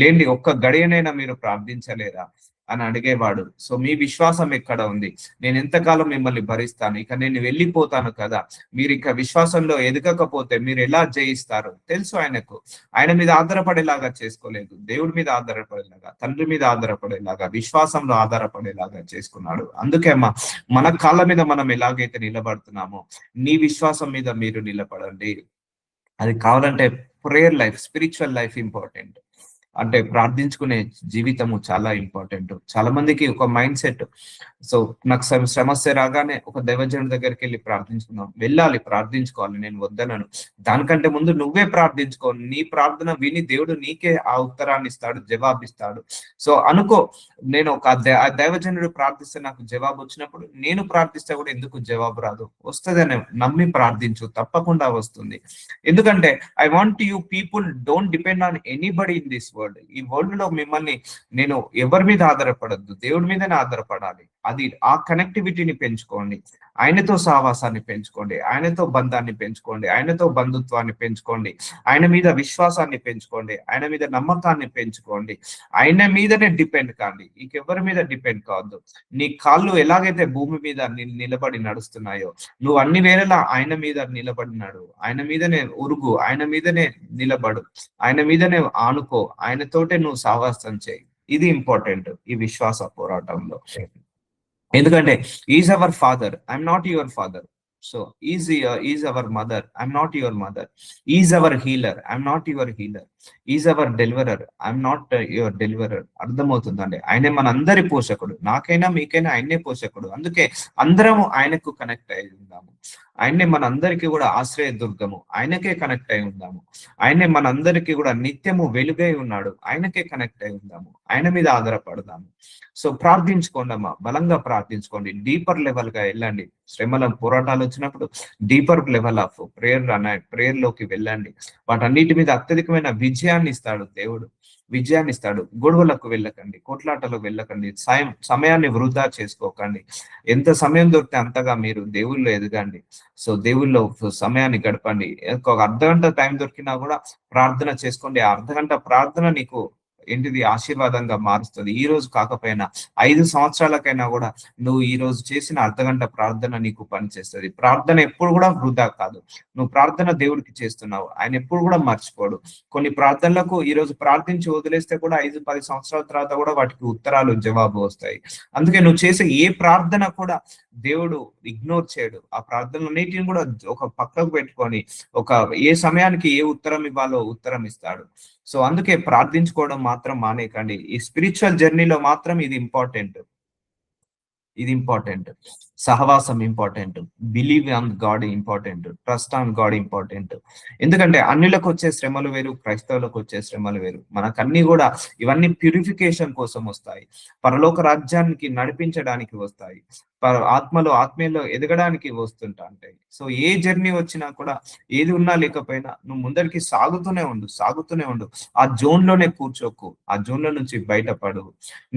లేండి ఒక్క గడియనైనా మీరు ప్రార్థించలేరా అని అడిగేవాడు. సో మీ విశ్వాసం ఎక్కడ ఉంది? నేను ఎంతకాలం మిమ్మల్ని భరిస్తాను, ఇక నేను వెళ్ళిపోతాను కదా, మీరు ఇక విశ్వాసంలో ఎదగకపోతే మీరు ఎలా జయిస్తారు? తెలుసు ఆయనకు. ఆయన మీద ఆధారపడేలాగా చేసుకోలేదు, దేవుడి మీద ఆధారపడేలాగా, తండ్రి మీద ఆధారపడేలాగా, విశ్వాసంలో ఆధారపడేలాగా చేసుకున్నాడు. అందుకే మన కాళ్ళ మీద మనం ఎలాగైతే నిలబడుతున్నామో నీ విశ్వాసం మీద మీరు నిలబడండి. అది కావాలంటే prayer life, spiritual life important. అంటే ప్రార్థించుకునే జీవితము చాలా ఇంపార్టెంట్. చాలా మందికి ఒక మైండ్ సెట్, సో నాకు సమస్య రాగానే ఒక దైవజనుడి దగ్గరికి వెళ్ళి ప్రార్థించుకున్నాం, వెళ్ళాలి, ప్రార్థించుకోవాలి, నేను వద్దనను. దానికంటే ముందు నువ్వే ప్రార్థించుకో. నీ ప్రార్థన విని దేవుడు నీకే ఆ ఉత్తరాన్ని ఇస్తాడు, జవాబిస్తాడు. సో అనుకో, నేను ఒక దైవజనుడు ప్రార్థిస్తే నాకు జవాబు వచ్చినప్పుడు నేను ప్రార్థిస్తే కూడా ఎందుకు జవాబు రాదు? వస్తుందని నమ్మి ప్రార్థించు, తప్పకుండా వస్తుంది. ఎందుకంటే I want you people don't depend on anybody in this world. ఈ వరల్డ్ లో మిమ్మల్ని నేను ఎవరి మీద ఆధారపడద్దు, దేవుడి మీదనే ఆధారపడాలి. అది ఆ కనెక్టివిటీని పెంచుకోండి, ఆయనతో సహవాసాన్ని పెంచుకోండి, ఆయనతో బంధాన్ని పెంచుకోండి, ఆయనతో బంధుత్వాన్ని పెంచుకోండి, ఆయన మీద విశ్వాసాన్ని పెంచుకోండి, ఆయన మీద నమ్మకాన్ని పెంచుకోండి. ఆయన మీదనే డిపెండ్ కాండి, ఇంకెవరి మీద డిపెండ్ కావద్దు. నీ కాళ్ళు ఎలాగైతే భూమి మీద నిలబడి నడుస్తున్నాయో, నువ్వు అన్ని వేళలా ఆయన మీద నిలబడినాడు, ఆయన మీదనే ఉరుగు, ఆయన మీదనే నిలబడు, ఆయన మీదనే ఆనుకో, ఆయనతోటే నువ్వు సహవాసం చేయి. ఇది ఇంపార్టెంట్ ఈ విశ్వాస పోరాటంలో. ఎందుకంటే is our father, I'm not your father. So is our mother, I'm not your mother. Is our healer, I'm not your healer. Is our deliverer, I'm not your deliverer. అర్థమవుతుందండి? ఆయనే మన అందరి పోషకుడు, నాకైనా మీకైనా ఆయనే పోషకుడు. అందుకే అందరము ఆయనకు కనెక్ట్ అయి ఉందాము. ఆయనే మన అందరికీ కూడా ఆశ్రయ దుర్గము, ఆయనకే కనెక్ట్ అయి ఉందాము. ఆయనే మన అందరికీ కూడా నిత్యము వెలుగై ఉన్నాడు, ఆయనకే కనెక్ట్ అయి ఉందాము, ఆయన మీద ఆధారపడదాము. సో ప్రార్థించుకోండి అమ్మా, బలంగా ప్రార్థించుకోండి, డీపర్ లెవెల్ గా వెళ్ళండి. శ్రమల పోరాటాలు వచ్చినప్పుడు డీపర్ లెవెల్ ఆఫ్ ప్రేయర్ లోకి వెళ్ళండి. వాటన్నిటి మీద అత్యధికమైన విజయాన్ని ఇస్తాడు దేవుడు, విజయాన్ని ఇస్తాడు. గొడవలకు వెళ్ళకండి, కొట్లాటలకు వెళ్ళకండి, సమయాన్ని వృధా చేసుకోకండి. ఎంత సమయం దొరికితే అంతగా మీరు దేవుళ్ళు ఎదగండి. సో దేవుళ్ళో సమయాన్ని గడపండి. ఒక అర్ధగంట టైం దొరికినా కూడా ప్రార్థన చేసుకోండి. ఆ అర్ధగంట ప్రార్థన నీకు ఏంటిది ఆశీర్వాదంగా మారుస్తుంది. ఈ రోజు కాకపోయినా 5 సంవత్సరాలకైనా కూడా నువ్వు ఈ రోజు చేసిన అర్ధగంట ప్రార్థన నీకు పనిచేస్తుంది. ప్రార్థన ఎప్పుడు కూడా వృధా కాదు. నువ్వు ప్రార్థన దేవుడికి చేస్తున్నావు, ఆయన ఎప్పుడు కూడా మర్చిపోడు. కొన్ని ప్రార్థనలకు ఈ రోజు ప్రార్థించి వదిలేస్తే కూడా 5-10 సంవత్సరాల తర్వాత కూడా వాటికి ఉత్తరాలు జవాబు వస్తాయి. అందుకే నువ్వు చేసే ఏ ప్రార్థన కూడా దేవుడు ఇగ్నోర్ చేయడు. ఆ ప్రార్థనలన్నిటిని కూడా ఒక పక్కకు పెట్టుకొని ఏ సమయానికి ఏ ఉత్తరం ఇవ్వాలో ఉత్తరం ఇస్తాడు. సో అందుకే ప్రార్థించుకోవడం మాత్రం మానేయకండి. ఈ స్పిరిచువల్ జర్నీలో మాత్రం ఇది ఇంపార్టెంట్. సహవాసం important, believe on God important, trust on God important. ఎందుకంటే అన్యులకు వచ్చే శ్రమలు వేరు, క్రైస్తవులకు వచ్చే శ్రమలు వేరు. మనకన్నీ కూడా ఇవన్నీ ప్యూరిఫికేషన్ కోసం వస్తాయి, పరలోక రాజ్యానికి నడిపించడానికి వస్తాయి, ఆత్మీయంలో ఎదగడానికి వస్తుంటా ఉంటాయి. సో ఏ జర్నీ వచ్చినా కూడా, ఏది ఉన్నా లేకపోయినా నువ్వు ముందరికి సాగుతూనే ఉండు. ఆ జోన్ లోనే కూర్చోకు, ఆ జోన్ లో నుంచి బయటపడు.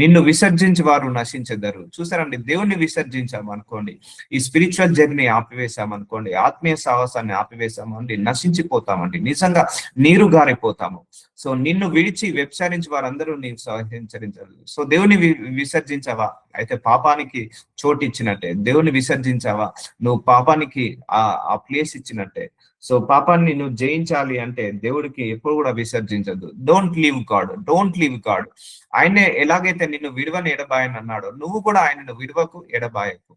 నిన్ను విసర్జించి వారు నశించెదరు. చూసారండి, దేవుణ్ణి విసర్జించామనుకోండి, ఈ స్పిరిచువల్ జర్నీ ఆపివేశామనుకోండి, ఆత్మీయ సాహసాన్ని ఆపివేశామండి, నశించిపోతామండి, నిజంగా నీరు గారిపోతాము. సో నిన్ను విడిచి వ్యభిచారించి వారందరూ నీవు సహించరించారు. సో దేవుని విసర్జించావా, అయితే పాపానికి చోటు ఇచ్చినట్టే. దేవుని విసర్జించావా, నువ్వు పాపానికి ఆ ప్లేస్ ఇచ్చినట్టే. సో పాపాన్ని నువ్వు జయించాలి అంటే దేవుడికి ఎప్పుడు కూడా విసర్జించద్దు. Don't leave God. ఆయనే ఎలాగైతే నిన్ను విడవని ఎడబాయని అన్నాడో, నువ్వు కూడా ఆయనను విడవకు, ఎడబాయకు.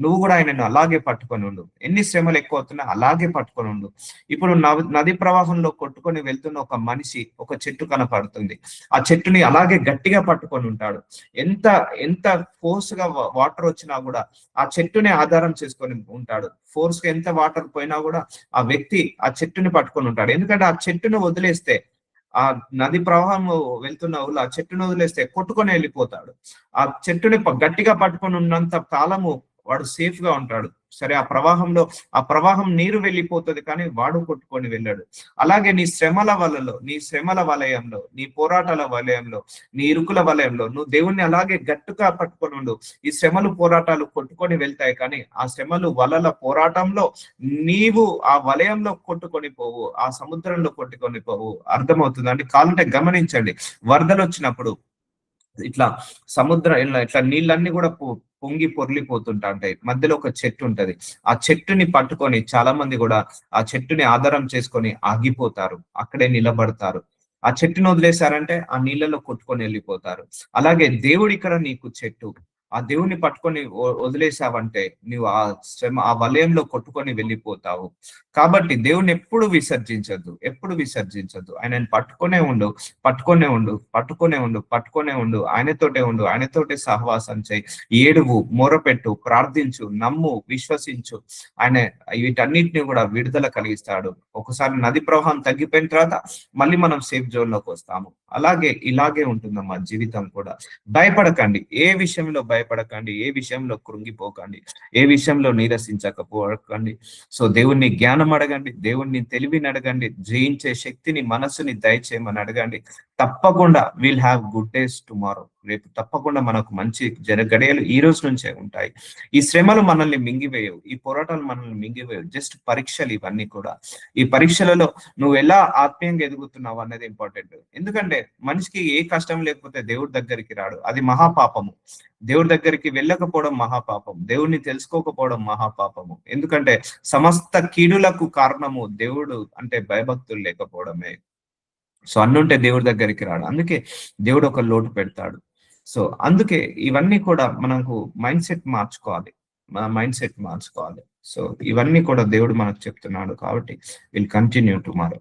నువ్వు కూడా ఆయనను అలాగే పట్టుకొని ఉండు. ఎన్ని శ్రమలు ఎక్కువ అవుతున్నా అలాగే పట్టుకొని ఉండు. ఇప్పుడు నది ప్రవాహంలో కొట్టుకొని వెళ్తున్న ఒక మనిషి, ఒక చెట్టు కనపడుతుంది, ఆ చెట్టుని అలాగే గట్టిగా పట్టుకొని ఉంటాడు. ఎంత ఫోర్స్ గా వాటర్ వచ్చినా కూడా ఆ చెట్టుని ఆధారం చేసుకొని ఉంటాడు. ఫోర్స్ గా ఎంత వాటర్ పోయినా కూడా ఆ వ్యక్తి ఆ చెట్టుని పట్టుకొని ఉంటాడు. ఎందుకంటే ఆ చెట్టును వదిలేస్తే, ఆ నది ప్రవాహం వెళ్తున్న ఆ చెట్టును వదిలేస్తే కొట్టుకొని వెళ్ళిపోతాడు. ఆ చెట్టుని గట్టిగా పట్టుకొని ఉన్నంత కాలము వాడు సేఫ్ గా ఉంటాడు. సరే, ఆ ప్రవాహం నీరు వెళ్ళిపోతుంది, కానీ వాడు కొట్టుకొని వెళ్ళాడు. అలాగే నీ శ్రమల వలయంలో, నీ పోరాటాల వలయంలో, నీ ఇరుకుల వలయంలో నువ్వు దేవుణ్ణి అలాగే గట్టిగా పట్టుకొని ఉండు. ఈ శ్రమలు, పోరాటాలు కొట్టుకొని వెళ్తాయి, కానీ ఆ శ్రమలు, వలల పోరాటంలో నీవు ఆ వలయంలో కొట్టుకొని పోవు, ఆ సముద్రంలో కొట్టుకొని పోవు. అర్థమవుతుంది అండి? కావాలంటే గమనించండి, వరదలు వచ్చినప్పుడు ఇట్లా ఇట్లా నీళ్ళన్నీ కూడా పొంగి పొర్లిపోతుంటా ఉంటాయి. మధ్యలో ఒక చెట్టు ఉంటది, ఆ చెట్టుని పట్టుకొని చాలా మంది కూడా ఆ చెట్టుని ఆధారం చేసుకొని ఆగిపోతారు, అక్కడే నిలబడతారు. ఆ చెట్టును వదిలేశారంటే ఆ నీళ్ళలో కొట్టుకొని వెళ్ళిపోతారు. అలాగే దేవుడు ఇక్కడ నీకు చెట్టు. ఆ దేవుని పట్టుకొని వదిలేసావంటే నువ్వు ఆ వలయంలో కొట్టుకొని వెళ్ళిపోతావు. కాబట్టి దేవుని ఎప్పుడు విసర్జించద్దు. ఆయనను పట్టుకొనే ఉండు. ఆయనతోటే సహవాసం చేయి, ఏడువు, మొరపెట్టు, ప్రార్థించు, నమ్ము, విశ్వసించు. ఆయన వీటన్నిటిని కూడా విడుదల కలిగిస్తాడు. ఒకసారి నది ప్రవాహం తగ్గిపోయిన తర్వాత మళ్ళీ మనం సేఫ్ జోన్ లోకి వస్తాము. ఇలాగే ఉంటుందమ్మా జీవితం కూడా. భయపడకండి, ఏ విషయంలో కృంగిపోకండి, ఏ విషయంలో నీరసించకపోకండి. సో దేవుణ్ణి జ్ఞానం అడగండి, దేవుణ్ణి తెలివిని అడగండి, జయించే శక్తిని, మనసుని దయచేయమని అడగండి. తప్పకుండా will have good days tomorrow. రేపు తప్పకుండా మనకు మంచి గడియలు ఈ రోజు నుంచే ఉంటాయి. ఈ శ్రమలు మనల్ని మింగివేయవు, ఈ పోరాటాలు మనల్ని మింగివేయవు. జస్ట్ పరీక్షలు ఇవన్నీ కూడా. ఈ పరీక్షలలో నువ్వు ఎలా ఆత్మీయంగా ఎదుగుతున్నావు అన్నది ఇంపార్టెంట్. ఎందుకంటే మనిషికి ఏ కష్టం లేకపోతే దేవుడి దగ్గరికి రాడు, అది మహాపాపము. దేవుడి దగ్గరికి వెళ్ళకపోవడం మహాపాపం, దేవుడిని తెలుసుకోకపోవడం మహాపాపము. ఎందుకంటే సమస్త కీడులకు కారణము దేవుడు అంటే భయభక్తులు లేకపోవడమే. సో అన్నుంటే దేవుడి దగ్గరికి రాడు, అందుకే దేవుడు ఒక లోటు పెడతాడు. సో అందుకే ఇవన్నీ కూడా మనకు మైండ్ సెట్ మార్చుకోవాలి. సో ఇవన్నీ కూడా దేవుడు మనకు చెప్తున్నాడు. కాబట్టి విల్ కంటిన్యూ టుమారో.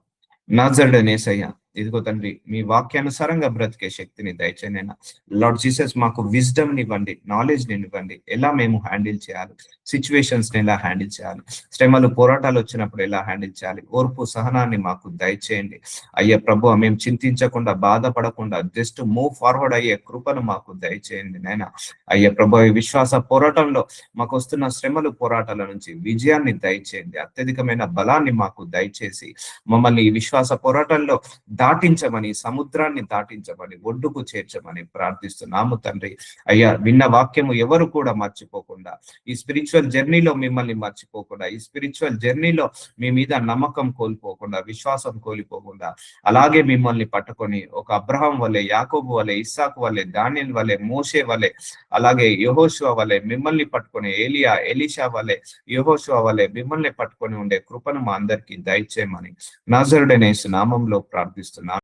నాజరుడనేసయ్య, ఇదిగో తండ్రి, మీ వాక్యానుసారంగా బ్రతికే శక్తిని దయచేయనైనా. లార్డ్ జీసస్, మాకు విజ్డమ్ ఇవ్వండి, నాలెడ్జ్ ఇవ్వండి, ఎలా మేము హ్యాండిల్ చేయాలి, సిచ్యువేషన్స్ ని ఎలా హ్యాండిల్ చేయాలి, శ్రమలు, పోరాటాలు వచ్చినప్పుడు ఎలా హ్యాండిల్ చేయాలి. ఓర్పు, సహనాన్ని మాకు దయచేయండి అయ్యా ప్రభు. మేము చింతించకుండా, బాధపడకుండా జస్ట్ మూవ్ ఫార్వర్డ్ అయ్యే కృపను మాకు దయచేయండి నైనా. అయ్యా ప్రభు, ఈ విశ్వాస పోరాటంలో మాకు వస్తున్న శ్రమలు, పోరాటాల నుంచి విజయాన్ని దయచేయండి, అత్యధికమైన బలాన్ని మాకు దయచేసి మమ్మల్ని ఈ విశ్వాస పోరాటంలో దాటించమని, సముద్రాన్ని దాటించమని, ఒడ్డుకు చేర్చమని ప్రార్థిస్తున్నాము తండ్రి. అయ్యా, విన్న వాక్యము ఎవరు కూడా మర్చిపోకుండా, ఈ స్పిరిచువల్ జర్నీలో మిమ్మల్ని మర్చిపోకుండా, ఈ స్పిరిచువల్ జర్నీలో మీ మీద నమ్మకం కోల్పోకుండా, విశ్వాసం కోల్పోకుండా, అలాగే మిమ్మల్ని పట్టుకొని ఒక అబ్రహాం వలె, యాకోబు వలె, ఇస్సాకు వలె, దానియేలు వలె, మోషే వలె, అలాగే యెహోషువ వలె మిమ్మల్ని పట్టుకొని, ఏలియా, ఎలీషా వలె, యెహోషువ వలె మిమ్మల్ని పట్టుకొని ఉండే కృపను మా అందరికీ దయచేయమని నజరుడైన యేసు నామములో ప్రార్థిస్తున్నాను.